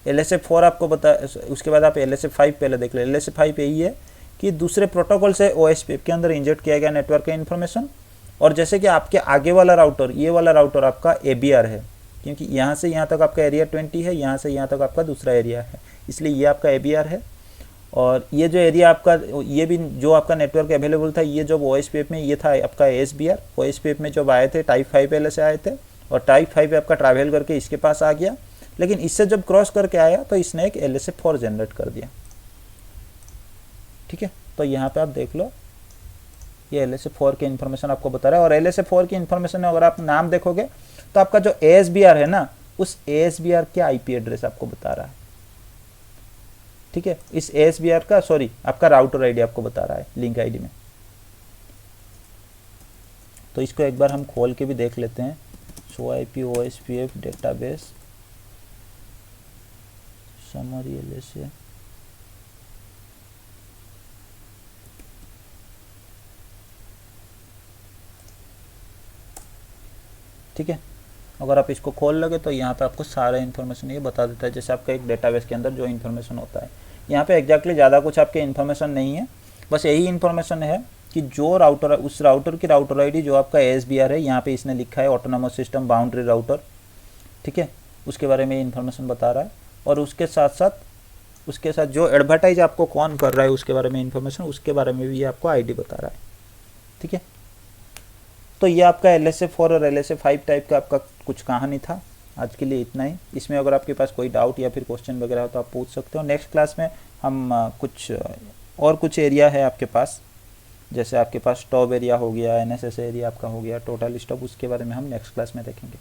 LSA4 आपको बता, उसके बाद आप LSA5 पहले देख लो। LSA5 यही है कि दूसरे प्रोटोकॉल से OSPF के अंदर इंजेक्ट किया गया नेटवर्क का इन्फॉर्मेशन। और जैसे कि आपके आगे वाला राउटर, ये वाला राउटर आपका ABR है, क्योंकि यहाँ से यहाँ तक आपका एरिया 20 है, यहाँ से यहाँ तक आपका दूसरा एरिया है, इसलिए ये आपका ABR है। और ये जो एरिया आपका, ये भी जो आपका नेटवर्क अवेलेबल था, ये जो OSPF में ये था आपका ASBR। OSPF में जब आए थे टाइप 5 LSA आए थे, और टाइप 5 आपका ट्रैवल करके इसके पास आ गया, लेकिन इससे जब क्रॉस करके आया तो इसने एक LSA4 जनरेट कर दिया, ठीक है। तो यहाँ पे आप देख लो, ये LSA4 की इन्फॉर्मेशन आपको बता रहा है। और LSA4 की इन्फॉर्मेशन में अगर आप नाम देखोगे तो आपका जो ASBR है ना, उस ASBR के IP एड्रेस आपको बता रहा है, ठीक है। इस ASBR का, सॉरी, आपका राउटर ID आपको बता रहा है लिंक ID में। तो इसको एक बार हम खोल के भी देख लेते हैं। Show IP OSPF database summary LSA, ठीक है। अगर आप इसको खोल लोगे तो यहाँ पे आपको सारा इन्फॉर्मेशन ये बता देता है, जैसे आपका एक डेटाबेस के अंदर जो इन्फॉर्मेशन होता है। यहाँ पे एग्जैक्टली ज़्यादा कुछ आपके इन्फॉर्मेशन नहीं है, बस यही इन्फॉर्मेशन है कि जो राउटर है, उस राउटर की राउटर ID जो आपका ASBR है, यहाँ पे इसने लिखा है ऑटोनोमस सिस्टम बाउंड्री राउटर, ठीक है, उसके बारे में इन्फॉर्मेशन बता रहा है। और उसके साथ जो एडवर्टाइज आपको कौन कर रहा है उसके बारे में इन्फॉर्मेशन, उसके बारे में भी ये आपको ID बता रहा है, ठीक है। तो ये आपका LSA4 और LSA5 टाइप का आपका कुछ कहानी था। आज के लिए इतना ही। इसमें अगर आपके पास कोई डाउट या फिर क्वेश्चन वगैरह हो तो आप पूछ सकते हो। नेक्स्ट क्लास में हम कुछ एरिया है आपके पास, जैसे आपके पास स्टॉप एरिया हो गया, NSS एरिया आपका हो गया, टोटल स्टॉप, उसके बारे में हम नेक्स्ट क्लास में देखेंगे।